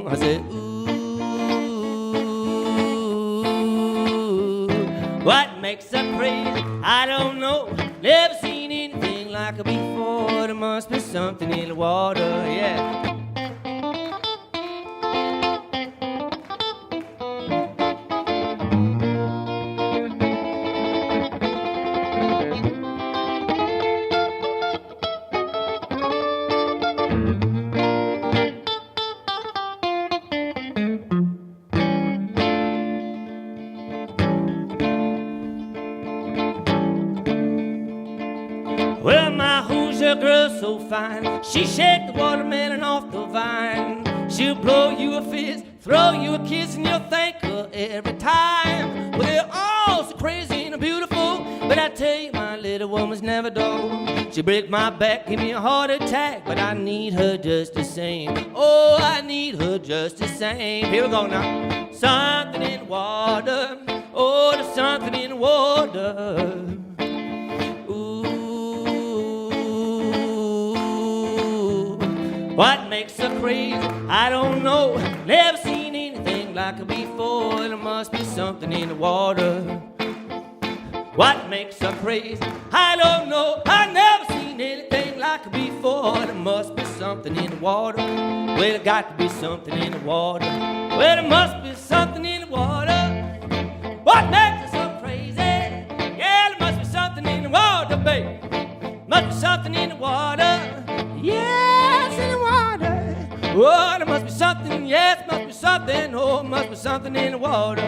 I said, ooh. What makes her crazy? I don't know. Never seen anything like her before. There must be something in the water, yeah. Well, my Hoosier girl's so fine. She shake the watermelon off the vine. She'll blow you a fist, throw you a kiss, and you'll thank her every time. Well, they're all so crazy and beautiful, but I tell you, my little woman's never dull. She break my back, give me a heart attack, but I need her just the same. Oh, I need her just the same. Here we go now. Something in the water. Oh, there's something in the water. What makes her crazy? I don't know. Never seen anything like her before. There must be something in the water. What makes her crazy? I don't know. I never seen anything like her before. There must be something in the water. Well, there got to be something in the water. Well, there must be something in the water. What makes her so crazy? Yeah, there must be something in the water, babe. Must be something in the water. Yes, in the water. Oh, there must be something, yes, must be something. Oh, must be something in the water.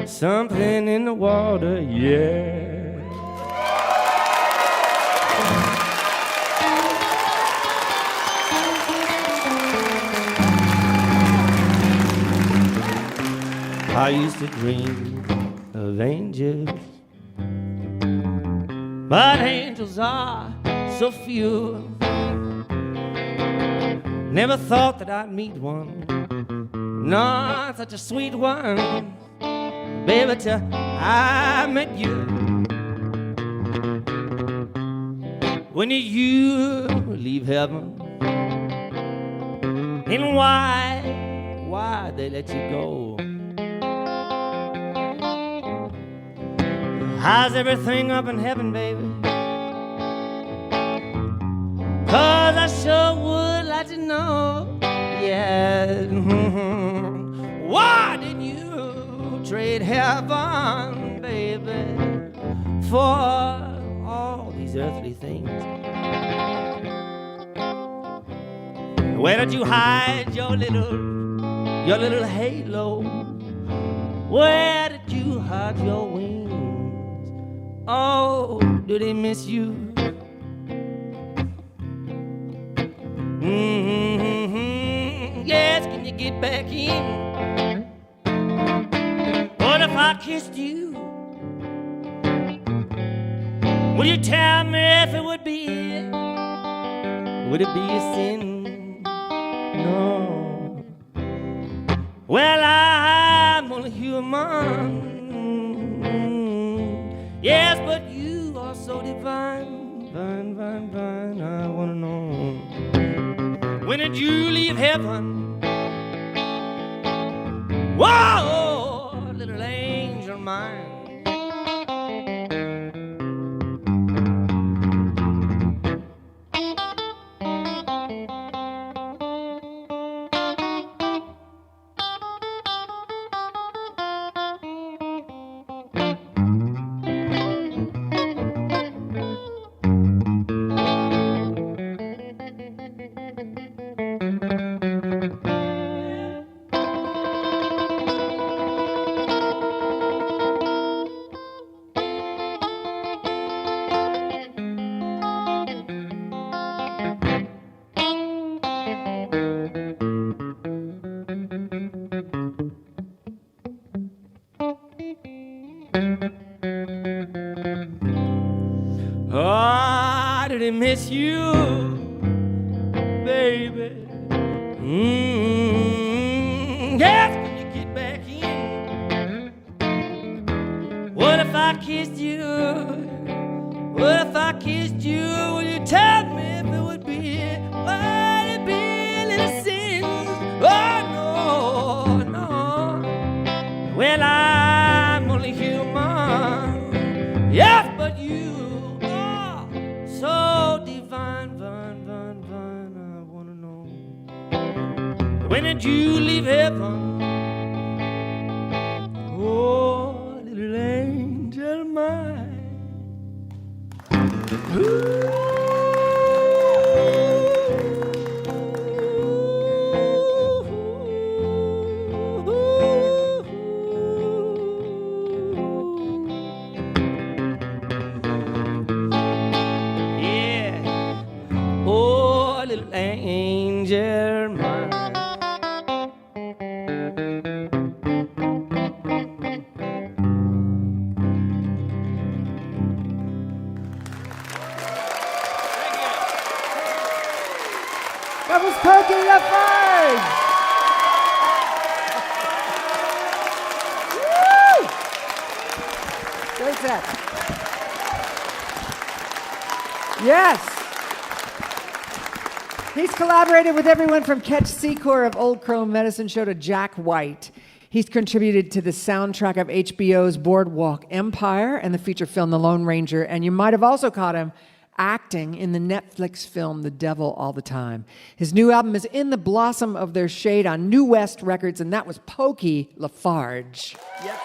Something in the water, yeah. I used to dream of angels, but angels are so few. Never thought that I'd meet one, not such a sweet one, baby, till I met you. When did you leave heaven? And why they let you go? How's everything up in heaven, baby? 'Cause I sure would like to know, yeah. Why did you trade heaven, baby, for all these earthly things. Where did you hide your little halo? Where did you hide your wings? Oh, do they miss you? Yes, can you get back in? What if I kissed you? Would you tell me if it would be it? Would it be a sin? No. Well, I'm only human. Yes, but you are so divine, divine, divine, divine. I wanna know, when did you leave heaven? Whoa, little angel mine. Oh, did I miss you, baby? Yes, can you get back in? What if I kissed you? What if I kissed you? Will you tell me if it would be? Would it be a little sin? Oh, no, no. Well, I'm only human. Yes, but you are so divine, divine, divine, divine. I wanna know, when did you leave heaven? Oh, little angel mine. Yeah. Oh, little angel mine. That was Pokey LaFarge. Woo! Great set. Yes. He's collaborated with everyone from Ketch Secor of Old Crow Medicine Show to Jack White. He's contributed to the soundtrack of HBO's Boardwalk Empire and the feature film The Lone Ranger, and you might have also caught him acting in the Netflix film The Devil All the Time. His new album is In the Blossom of Their Shade on New West Records, and that was Pokey LaFarge. Yep.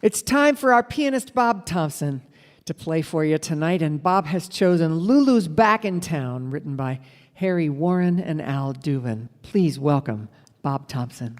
It's time for our pianist Bob Thompson to play for you tonight, and Bob has chosen Lulu's Back in Town, written by Harry Warren and Al Dubin. Please welcome Bob Thompson.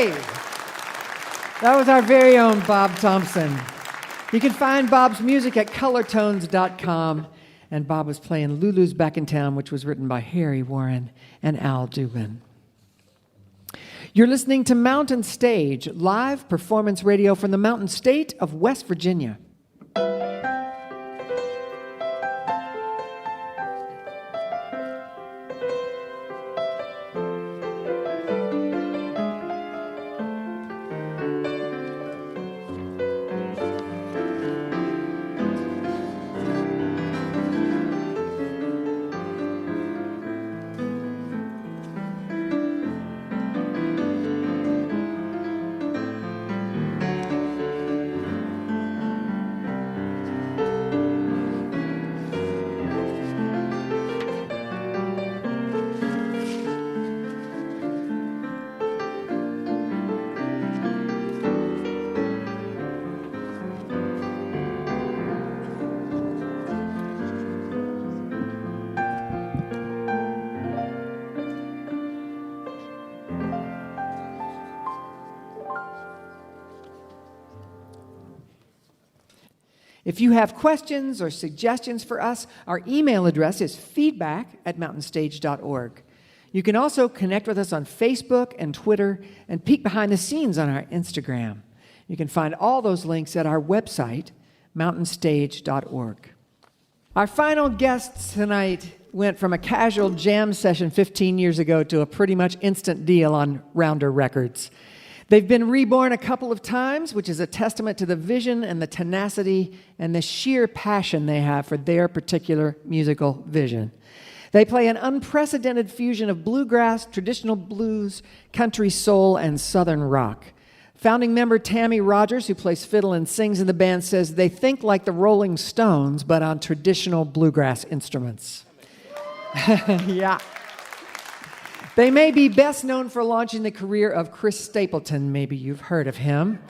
Hey! That was our very own Bob Thompson. You can find Bob's music at colortones.com. And Bob was playing Lulu's Back in Town, which was written by Harry Warren and Al Dubin. You're listening to Mountain Stage, live performance radio from the Mountain State of West Virginia. If you have questions or suggestions for us, our email address is feedback@mountainstage.org. You can also connect with us on Facebook and Twitter and peek behind the scenes on our Instagram. You can find all those links at our website, mountainstage.org. Our final guests tonight went from a casual jam session 15 years ago to a pretty much instant deal on Rounder Records. They've been reborn a couple of times, which is a testament to the vision and the tenacity and the sheer passion they have for their particular musical vision. They play an unprecedented fusion of bluegrass, traditional blues, country soul, and southern rock. Founding member Tammy Rogers, who plays fiddle and sings in the band, says they think like the Rolling Stones, but on traditional bluegrass instruments. Yeah. They may be best known for launching the career of Chris Stapleton. Maybe you've heard of him.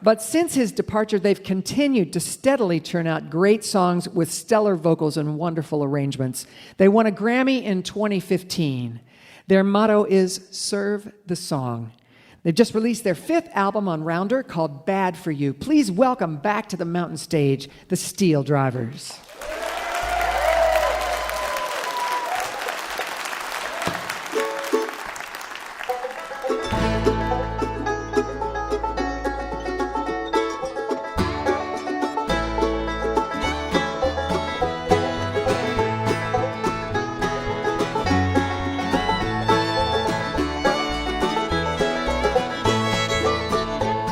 But since his departure, they've continued to steadily churn out great songs with stellar vocals and wonderful arrangements. They won a Grammy in 2015. Their motto is Serve the Song. They've just released their 5th album on Rounder called Bad for You. Please welcome back to the Mountain Stage, the SteelDrivers.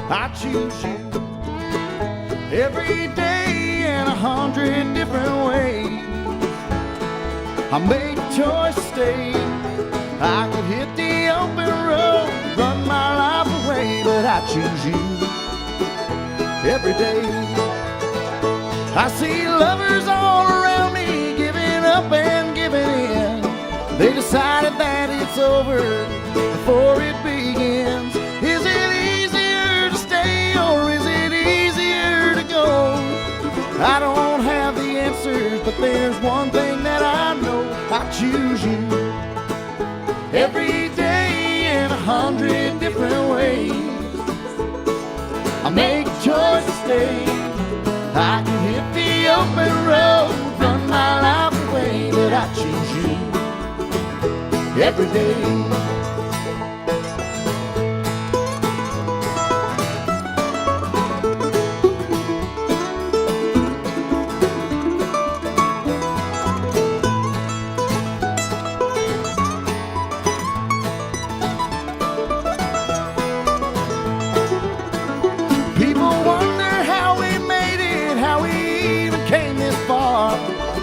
I choose you every day in 100 different ways. I make a choice to stay. I could hit the open road, run my life away, but I choose you every day. I see lovers all around me giving up and giving in. They decided that it's over before it begins. Is it easier to stay or is it easier to go? I don't have the answers, but there's one thing that I know. I choose you every day in 100 different ways. I make a choice to stay. I can hit the open road, run my life away, but I choose you every day.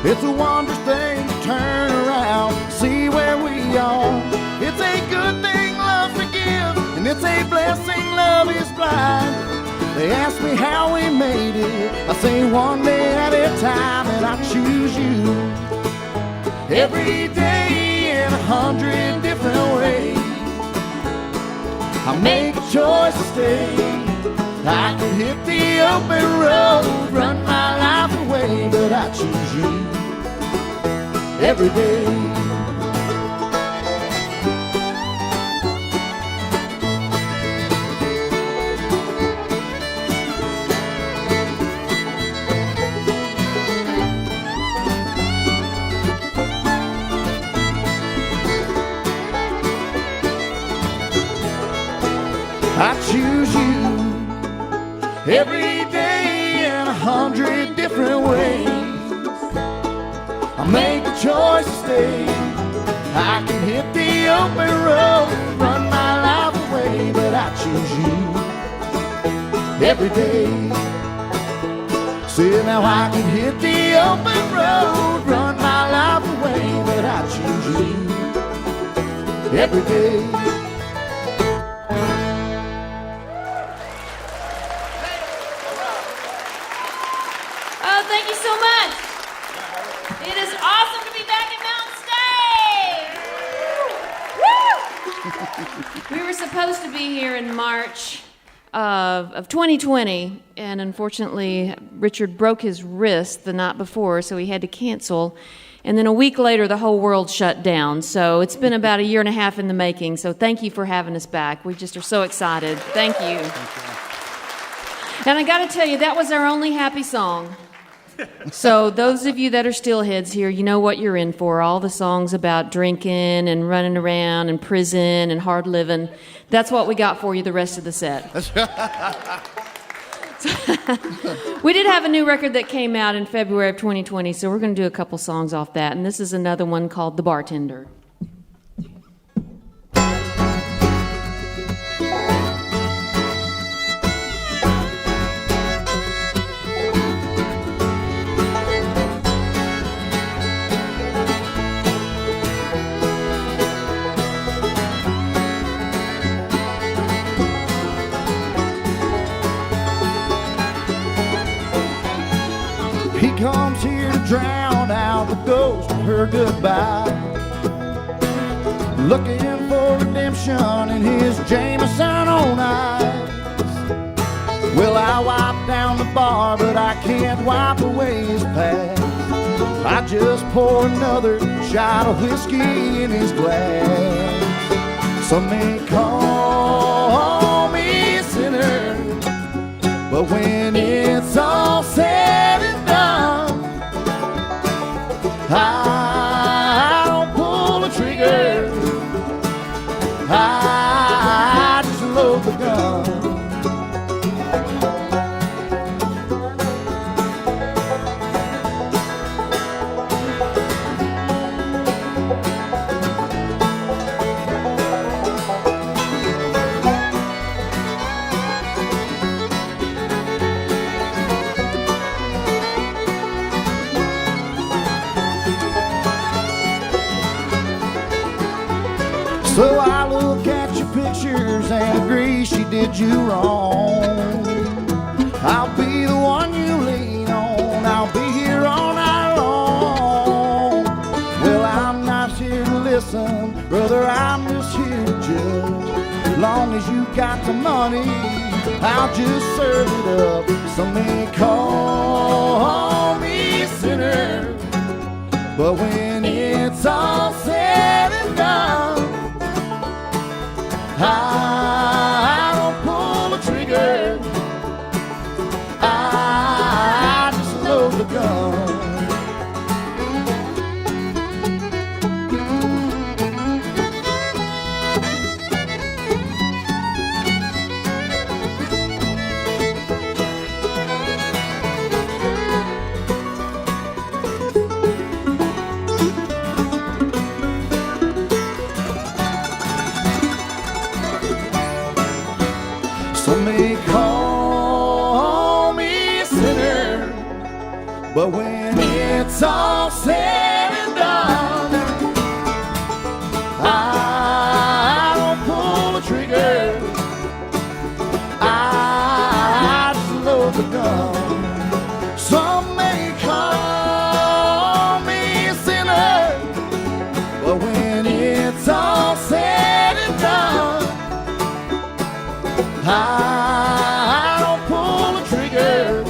It's a wondrous thing to turn around, see where we are. It's a good thing love forgives, and it's a blessing love is blind. They ask me how we made it, I say one day at a time, and I choose you every day in 100 different ways. I make a choice to stay. I can hit the open road, run my life away, but I choose you every day. I choose you every day in 100 different ways. I make the choice to stay. I can hit the open road, run my life away, but I choose you every day. See, now I can hit the open road, run my life away, but I choose you every day. Oh, thank you so much. It is awesome to be back at Mountain Stage. Woo! We were supposed to be here in March of 2020, and unfortunately, Richard broke his wrist the night before, so he had to cancel. And then a week later, the whole world shut down. So it's been about a year and a half in the making. So thank you for having us back. We just are so excited. Thank you. And I got to tell you, that was our only happy song. So those of you that are steelheads here, you know what you're in for. All the songs about drinking and running around and prison and hard living. That's what we got for you the rest of the set. We did have a new record that came out in February of 2020, so we're going to do a couple songs off that. And this is another one called The Bartender. He comes here to drown out the ghost of her goodbye, looking for redemption in his Jameson on ice. Well, I wipe down the bar, but I can't wipe away his past. I just pour another shot of whiskey in his glass. Some may call me a sinner, but when it's all said and done, I don't pull the trigger, I just load the gun. So I look at your pictures and agree she did you wrong. I'll be the one you lean on, I'll be here all night long. Well, I'm not here to listen, brother, I'm just here to judge. As long as you got the money, I'll just serve it up. Some may call me a sinner, but when it's all said and done, I don't pull the trigger, I just load the gun. Some may call me a sinner, but when it's all said and done, I don't pull the trigger, I just load the gun. Some may call me a sinner, but when it's all said and done, I don't pull the trigger,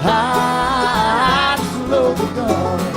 I just load the gun.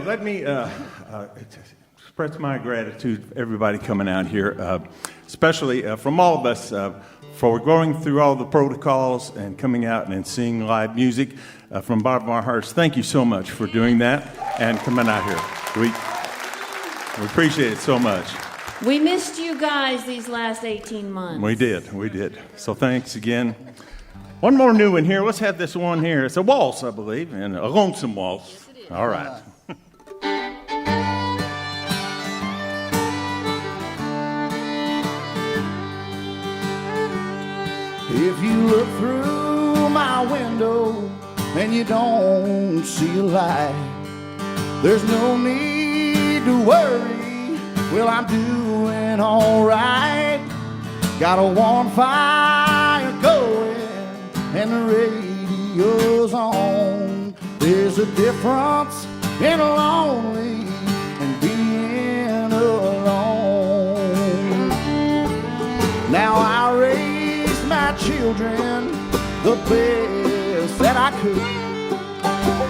let me express my gratitude for everybody coming out here, especially from all of us for going through all the protocols and coming out and seeing live music. From the bottom of our hearts, thank you so much for doing that and coming out here. We appreciate it so much. We missed you guys these last 18 months. We did. So thanks again. One more new one here. Let's have this one here. It's a waltz, I believe, and a lonesome waltz. Yes, it is. All right. If you look through my window and you don't see a light, there's no need to worry. Well, I'm doing all right. Got a warm fire going and the radio's on. There's a difference in lonely and being alone. Now I raised my children the best that I could,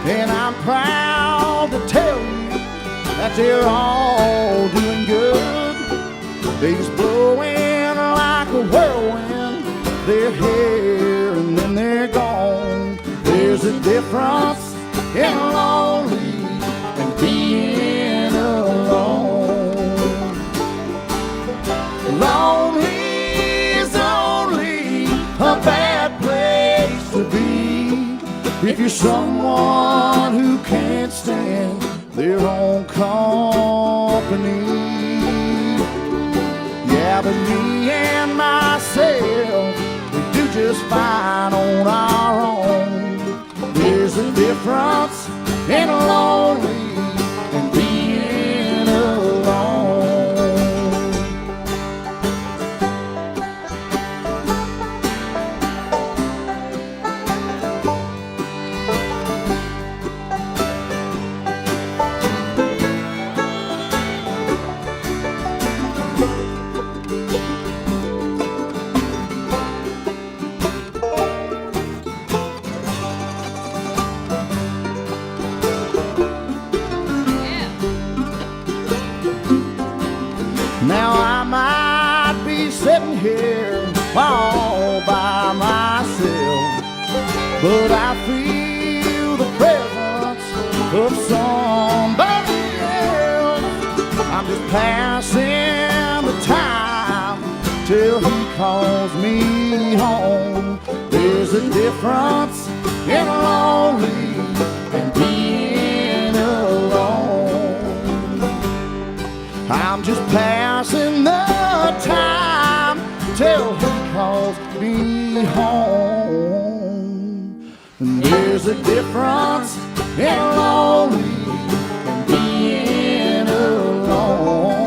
and I'm proud to tell you that they're all doing good. They're just blowing like a whirlwind. They're here and then they're gone. There's a difference in lonely and being alone. Lonely is only a bad place to be if you're someone who can't stand their own company. Yeah, but me and myself, we do just fine on our own. There's a difference in lonely and being alone. Now I might be sitting here all by myself, but I feel the presence of somebody else. I'm just passing the time till he calls me home. There's a difference in lonely and being alone. I'm just passing the time till he calls me home. And there's a difference in lonely and being alone.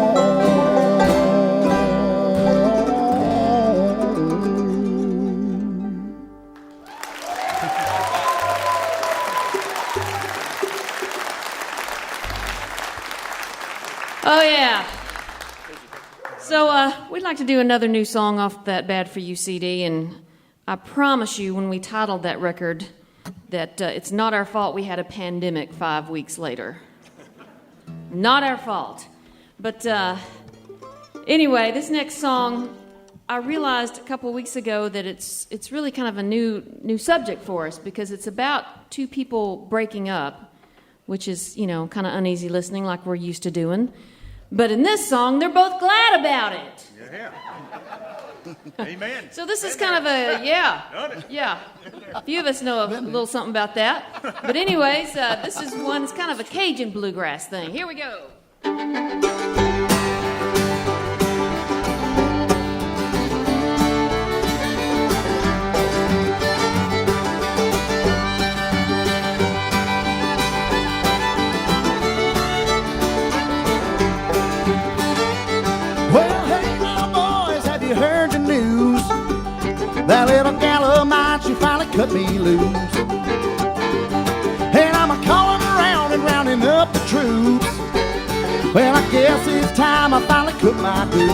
Oh, yeah. So, we'd like to do another new song off that Bad For You CD, and I promise you when we titled that record that it's not our fault we had a pandemic 5 weeks later. Not our fault. But anyway, this next song, I realized a couple weeks ago that it's really kind of a new subject for us because it's about two people breaking up, which is, kind of uneasy listening like we're used to doing. But in this song, they're both glad about it. Yeah. Amen. So this is kind of a, yeah. A few of us know a little something about that. But anyways, this is one, it's kind of a Cajun bluegrass thing. Here we go. Well, hey now boys, have you heard the news? That little gal of mine, she finally cut me loose. And I'm a-calling around and rounding up the troops. Well, I guess it's time I finally cut my dues.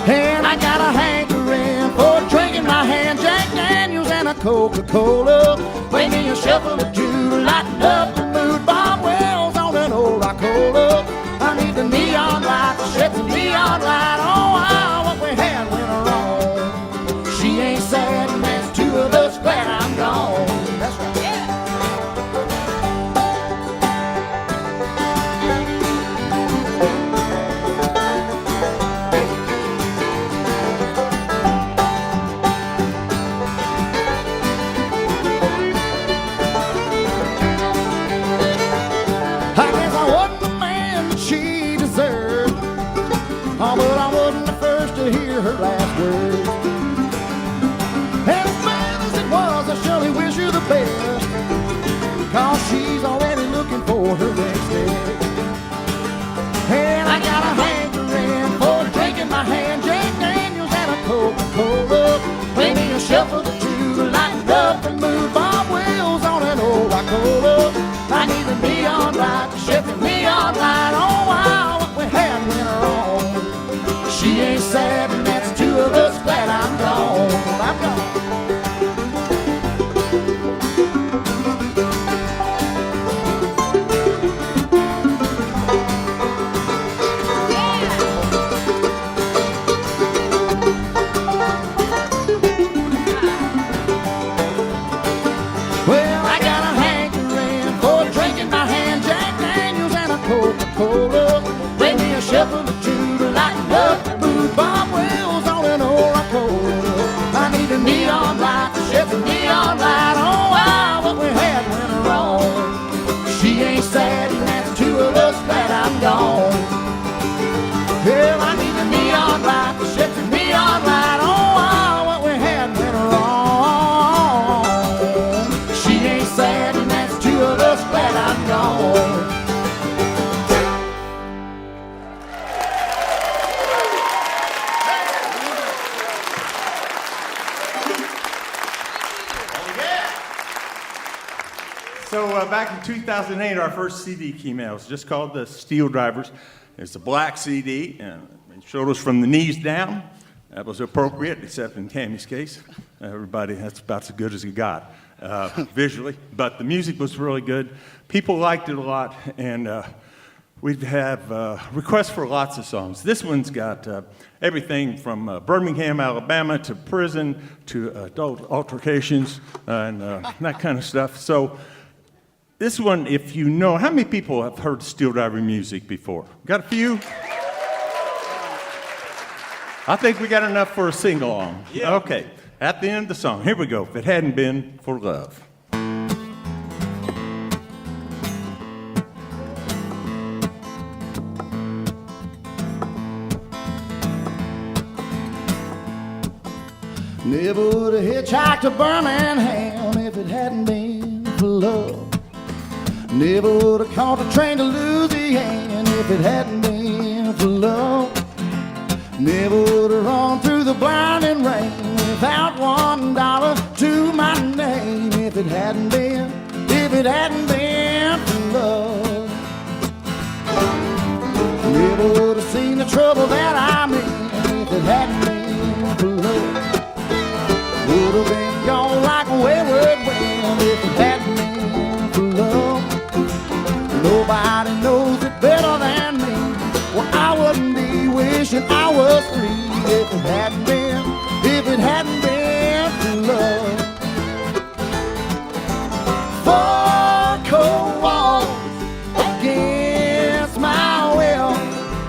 And I got a hankering for drinking my hand Jack Daniels and a Coca-Cola. Play me a shuffle of Jew, lighten up the mood, Bob. Well, neon light. Oh, wow, what we had went wrong. She ain't sad, and that's two of us glad I'm gone. That's right. I guess I wasn't the man that she deserved. Oh, but I wasn't the first to hear her last words. And as bad as it was, I surely wish you the best, 'cause she's already looking for her next step. And I got a hankering for drinking my hand, Jack Daniels and a Coca-Cola. Play me a shuffle or two to lighten up and move Bob Wills on an old Rock-Cola. I need a neon light to shift the neon light. Oh, wow, what we had went wrong. She ain't sad, and that's two of us glad I'm gone. I'm gone. Well, I got a hankering for drinking my hand, Jack Daniels and a Coca-Cola. Play me a shuffle or two to lighten up and move Bob Wills on an old Rock-Cola. I need a neon light to shed the neon light. Oh, wow, what we had went wrong. She ain't sad, and that's two of us glad I'm gone. Well, I need a neon light to shed the neon light. Oh, wow, what we had went wrong. She ain't sad, and that's two of us glad I'm gone. So back in 2008, our first CD came out. It was just called the SteelDrivers. It's a black CD, and it showed us from the knees down. That was appropriate, except in Tammy's case. Everybody, that's about as good as it got visually. But the music was really good. People liked it a lot, and we'd have requests for lots of songs. This one's got everything from Birmingham, Alabama, to prison, to adult altercations, and that kind of stuff. So this one, if you know, how many people have heard SteelDriver music before? Got a few? I think we got enough for a sing-along. Yeah. Okay, at the end of the song, here we go. If it hadn't been for love. Never would have hitchhiked to Birmingham if it hadn't been for love. Never would have caught a train to Louisiana if it hadn't been for love. Never would have run through the blinding rain without $1 to my name if it hadn't been for love. Never would have seen the trouble that I'm in if it hadn't been for love. Would have been gone like a wayward wind if it hadn't been for love. Nobody knows it better than me. Well, I wouldn't be wishing I was free if it hadn't been for love. 4 cold walls against my will.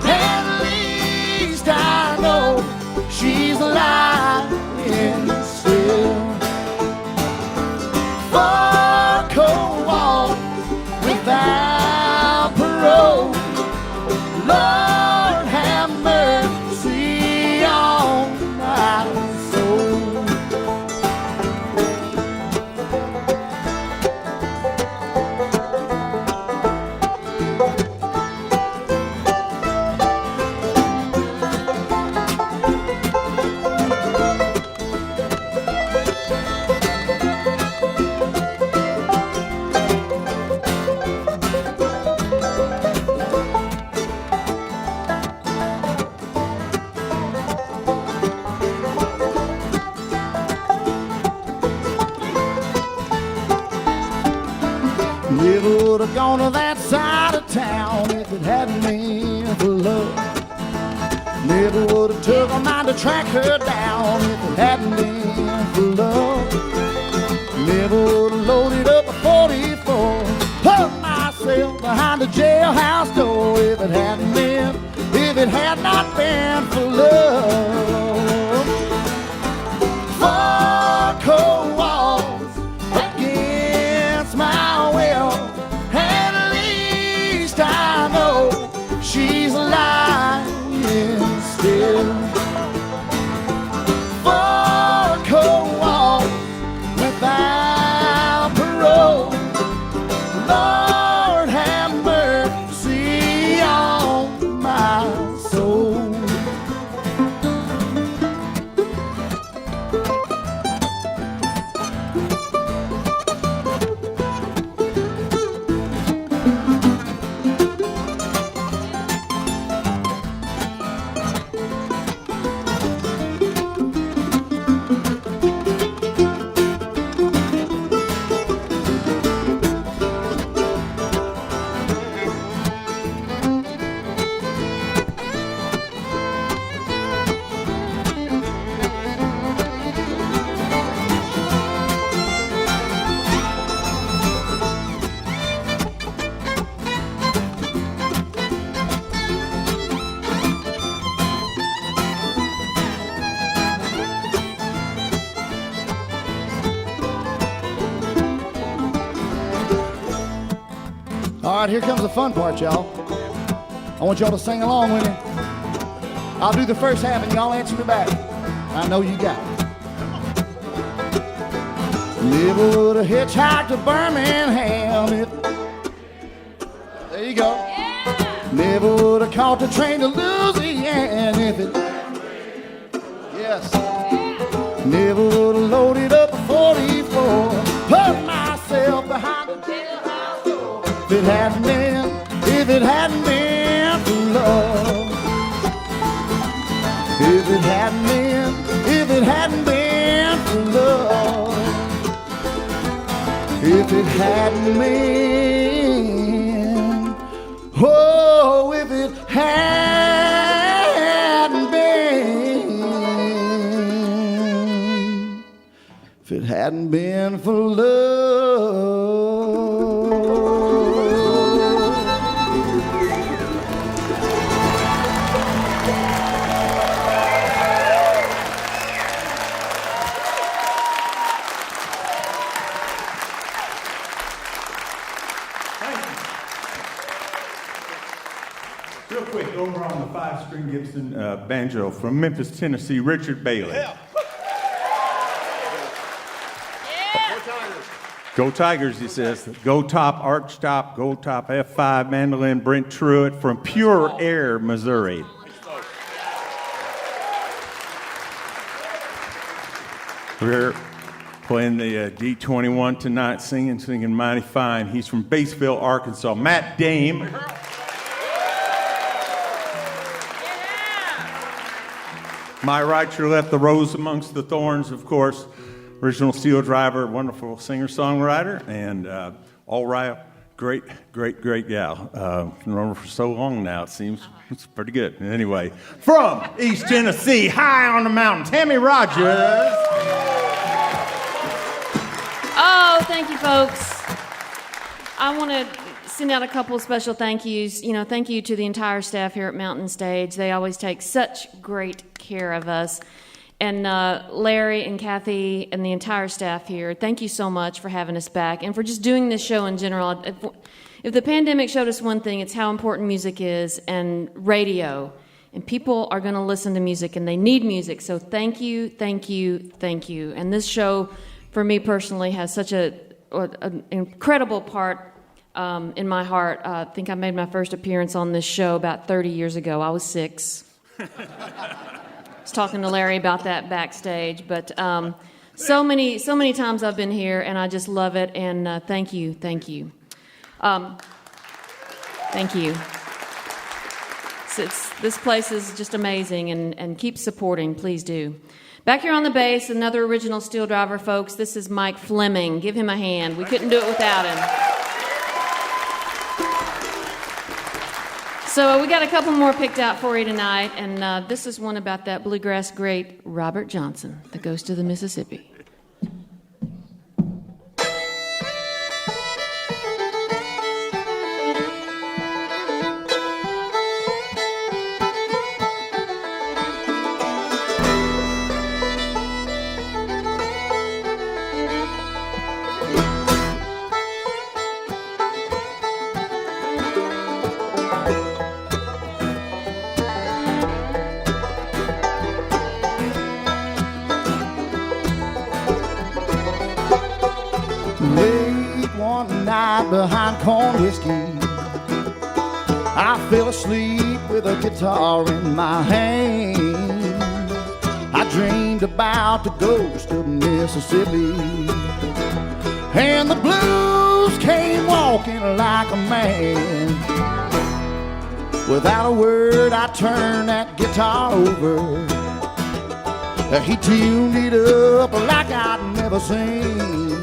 At least I know she's alive and still. 4 cold walls without parole. Lord have mercy on my soul. Never would have gone to that side of town if it hadn't been for love. Never would have took a mind to track her down if it hadn't been for love. Never would have loaded up a 44, put myself behind the jailhouse door if it had not been for love. 4 cold walls against my will, and at least I know she's lying still. 4 cold walls without parole. Lord have mercy on my soul. All right, here comes the fun part, y'all. I want y'all to sing along with me. I'll do the first half and y'all answer me back. I know you got it. Never would have hitchhiked to Birmingham if... There you go. Yeah. Never would have caught the train to Louisiana if it... Yes. Yeah. Never would have loaded up a 44, put myself behind the jailhouse door. If it hadn't been for love. If it hadn't been for love. If it hadn't been, oh, if it hadn't been, if it hadn't been for love. Real quick, over on the 5-string Gibson banjo from Memphis, Tennessee, Richard Bailey. Yeah. Go Tigers, he says. Go top, arch top, go top, F5, mandolin, Brent Truitt from Pure Air, Missouri. We're playing the D21 tonight, singing mighty fine. He's from Batesville, Arkansas. Matt Dame. My right, your left, the rose amongst the thorns, of course. Original SteelDriver, wonderful singer-songwriter, and all right, great gal. Known her for so long now, it seems. It's pretty good. Anyway, from East Tennessee, high on the mountain, Tammy Rogers. Oh, thank you, folks. I want to send out a couple of special thank yous. Thank you to the entire staff here at Mountain Stage. They always take such great care of us. And Larry and Kathy and the entire staff here, thank you so much for having us back and for just doing this show in general. If the pandemic showed us one thing, it's how important music is and radio. And people are going to listen to music and they need music. So thank you, thank you, thank you. And this show, for me personally, has such an incredible part in my heart. I think I made my first appearance on this show about 30 years ago. I was 6. I was talking to Larry about that backstage, but so many times I've been here, and I just love it. And thank you. Thank you. This place is just amazing, and keep supporting, please do. Back here on the bass, another original SteelDriver, folks. This is Mike Fleming. Give him a hand. We couldn't do it without him. So we got a couple more picked out for you tonight, and this is one about that bluegrass great Robert Johnson, the Ghost of the Mississippi. Late one night behind corn whiskey, I fell asleep with a guitar in my hand. I dreamed about the ghost of Mississippi, and the blues came walking like a man. Without a word, I turned that guitar over. He tuned it up like I'd never seen.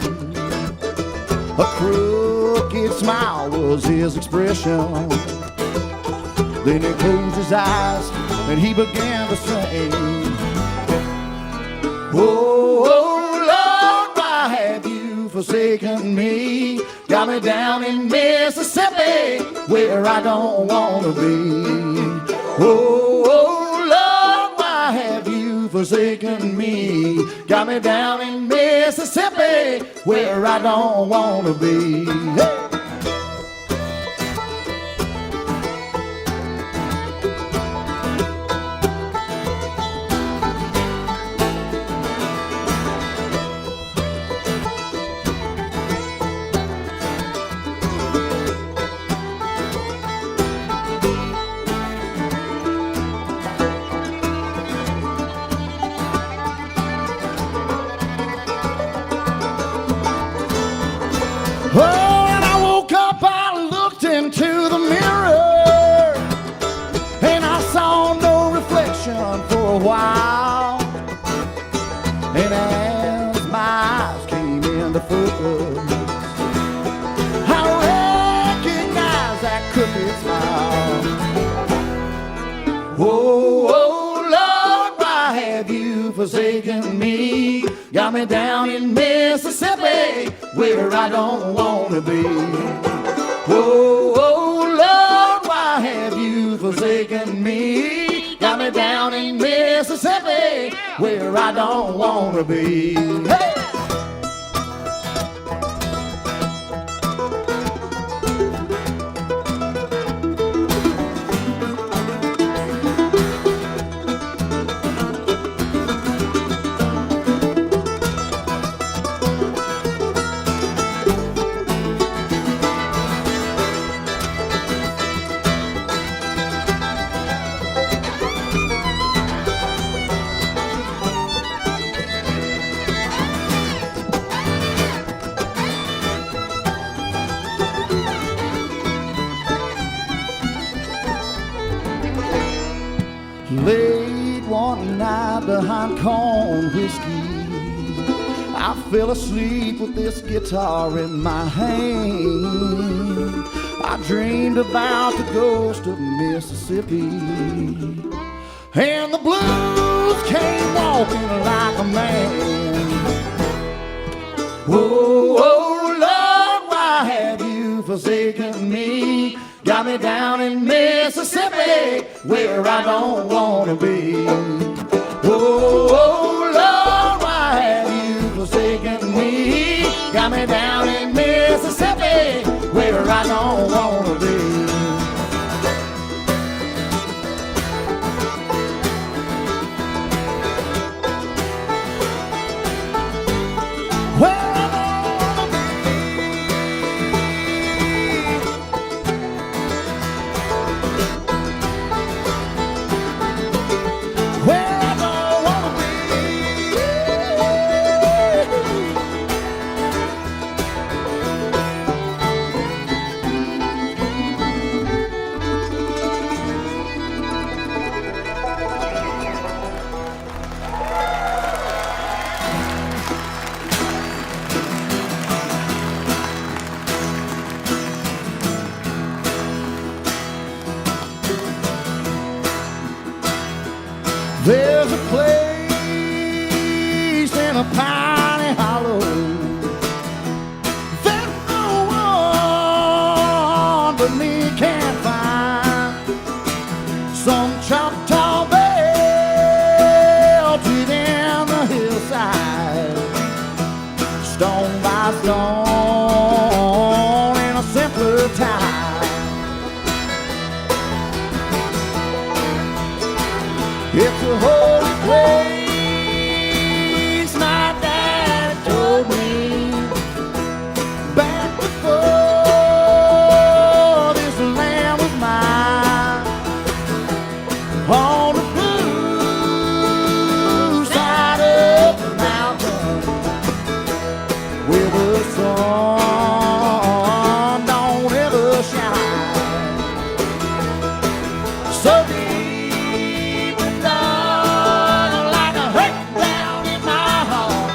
A crooked smile was his expression. Then he closed his eyes and he began to sing. Oh, oh Lord, why have you forsaken me? Got me down in Mississippi where I don't want to be. Oh, oh Lord, why have you forsaken me? Got me down in Mississippi where I don't want to be. Hey! Oh, when I woke up, I looked into the mirror, and I saw no reflection for a while. And as my eyes came into focus, I recognized that crooked smile. Oh, oh, Lord, why have you forsaken me? Got me down in Mississippi where I don't want to be. Oh, oh, Lord, why have you forsaken me? Got me down in Mississippi where I don't want to be. Hey! Late one night behind corn whiskey, I fell asleep with this guitar in my hand. I dreamed about the ghost of Mississippi, and the blues came walking like a man. Oh, oh Lord, why have you forsaken me? Got me down in Mississippi where I don't want to be. Oh, oh Lord, why have you forsaken me? Got me down in Mississippi where I don't want to be. Where I don't wanna be. a piney hollow. There's no one but me can find some Choctaw belted in the hillside, stone by stone in a simpler time. It's a holy place, my dad told me, back before this land was mine. On the blue side of the mountain, where the sun don't ever shine. So deep and dark, like a hurt down in my heart.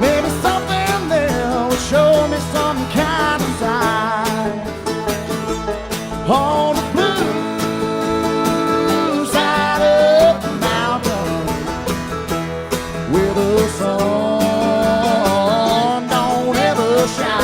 Maybe something there will show me some kind of sign. On the blue side of the mountain, where the sun don't ever shine.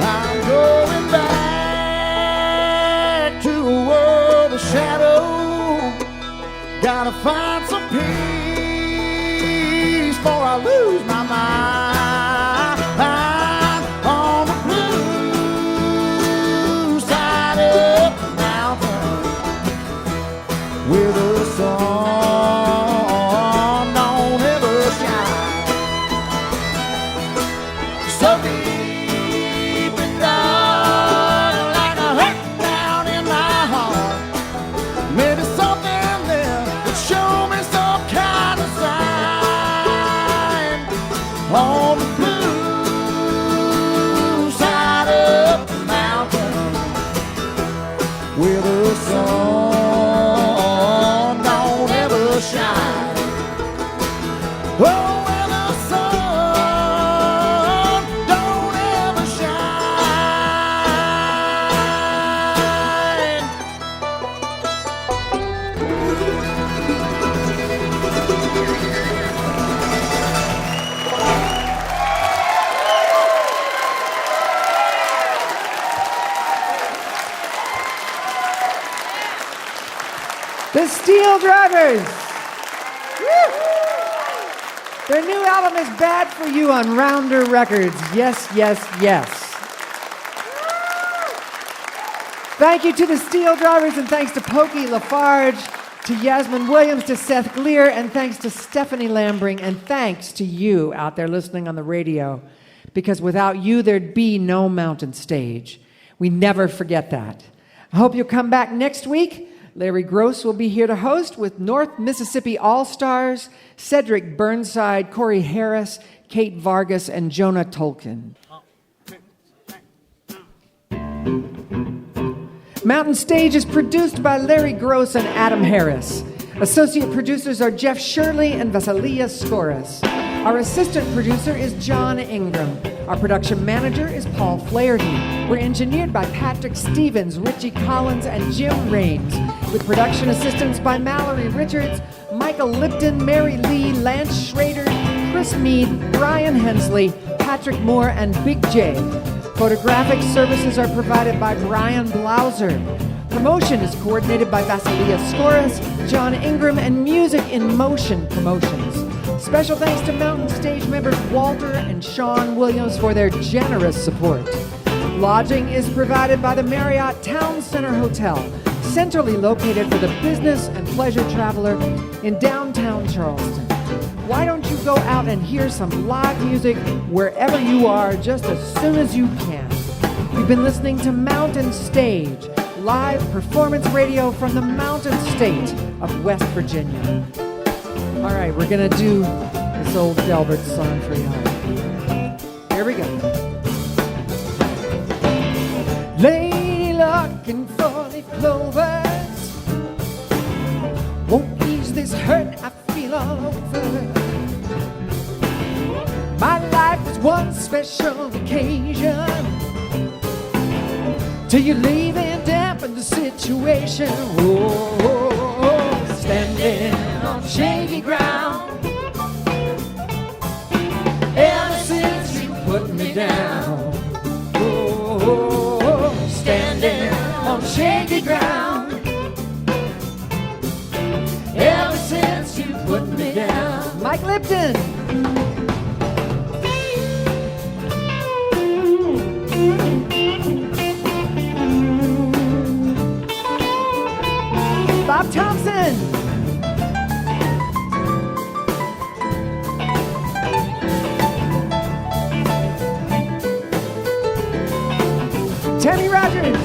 I'm going back to a world of shadow. Gotta find some peace before I lose my mind. On the blue side of the mountain, where the sun don't ever shine. So deep and dark, like a hurt down in my heart. Maybe something there would show me some kind of sign. On the blue side of the mountain, where the sun don't ever shine. Oh, where the sun don't ever shine. The SteelDrivers. Woo! Their new album is Bad For You on Rounder Records. Yes, yes, yes. Thank you to the SteelDrivers, and thanks to Pokey, LaFarge, to Yasmin Williams, to Seth Glier, and thanks to Stephanie Lambring, and thanks to you out there listening on the radio, because without you, there'd be no Mountain Stage. We never forget that. I hope you'll come back next week. Larry Gross will be here to host with North Mississippi All-Stars, Cedric Burnside, Corey Harris, Kate Vargas, and Jonah Tolkien. Mountain Stage is produced by Larry Gross and Adam Harris. Associate producers are Jeff Shirley and Vasilia Skoras. Our assistant producer is John Ingram. Our production manager is Paul Flaherty. We're engineered by Patrick Stevens, Richie Collins, and Jim Raines, with production assistance by Mallory Richards, Michael Lipton, Mary Lee, Lance Schrader, Chris Mead, Brian Hensley, Patrick Moore, and Big J. Photographic services are provided by Brian Blauser. Promotion is coordinated by Vasilia Skoras, John Ingram, and Music in Motion Promotions. Special thanks to Mountain Stage members Walter and Sean Williams for their generous support. Lodging is provided by the Marriott Town Center Hotel, centrally located for the business and pleasure traveler in downtown Charleston. Why don't you go out and hear some live music wherever you are just as soon as you can? You've been listening to Mountain Stage, live performance radio from the Mountain State of West Virginia. All right, we're gonna do this old Delbert song for you. Here we go. Lady looking for leaf clovers won't ease this hurt I feel all over. My life was one special occasion till you leave and dampen the situation. Oh, standing on shaky ground ever since you put me down. Oh, standing on shaky ground ever since you put me down. Mike Lipton. Bob Thompson. Tammy Rogers.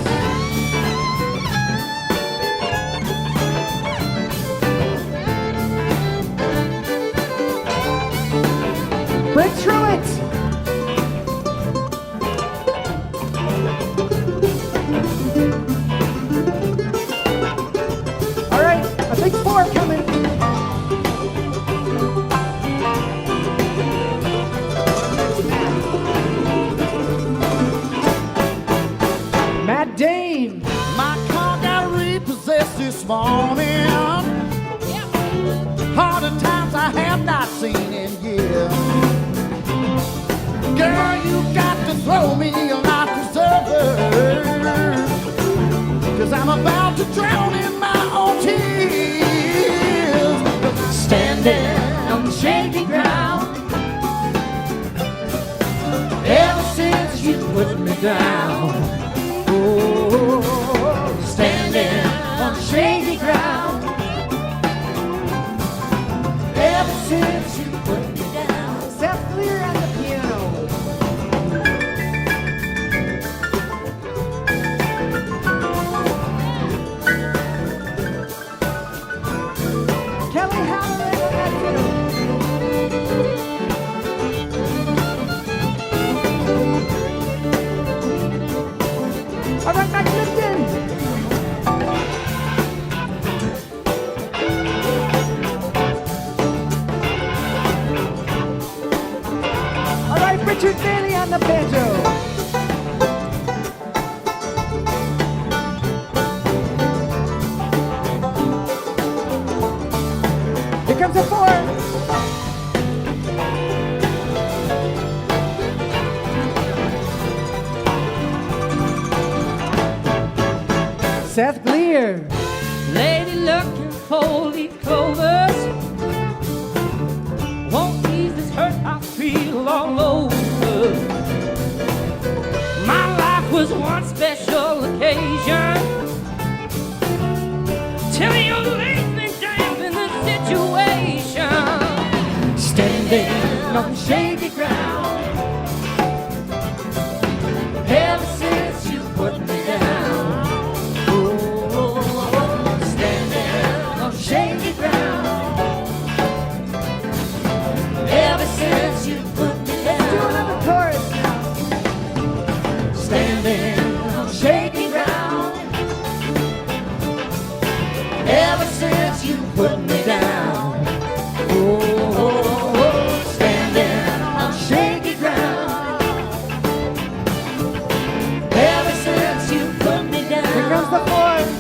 Brett Truitt. All right, a big four coming. Matt Dane. My car got repossessed this morning. Harder times I have not seen in years. Girl, you got to throw me a life preserver, 'cause I'm about to drown in my own tears. Standing on shaky ground ever since you put me down. Oh, standing on shaky ground ever since you put me down. Seth Glier on the piano. Kelly Halloran on that fiddle. All right, Mike Lipton. All right, Richard Bailey on the banjo. Here comes a four. Seth Glier. Lady looking for leaf clovers won't ease this hurt I feel all over. My life was one special occasion till you leave me damp in the situation. Standing on shaky ground ever since you put me down. Shaky ground ever since you put me down. Let's do another chorus now. Standing on shaky ground ever since you put me down. Oh, standing on shaky ground ever since you put me down. Here comes the fourth.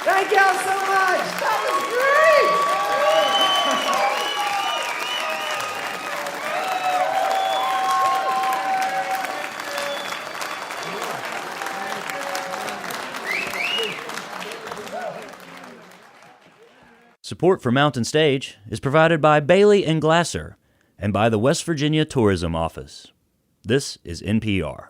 Thank y'all so much. That was great. Support for Mountain Stage is provided by Bailey and Glasser and by the West Virginia Tourism Office. This is NPR.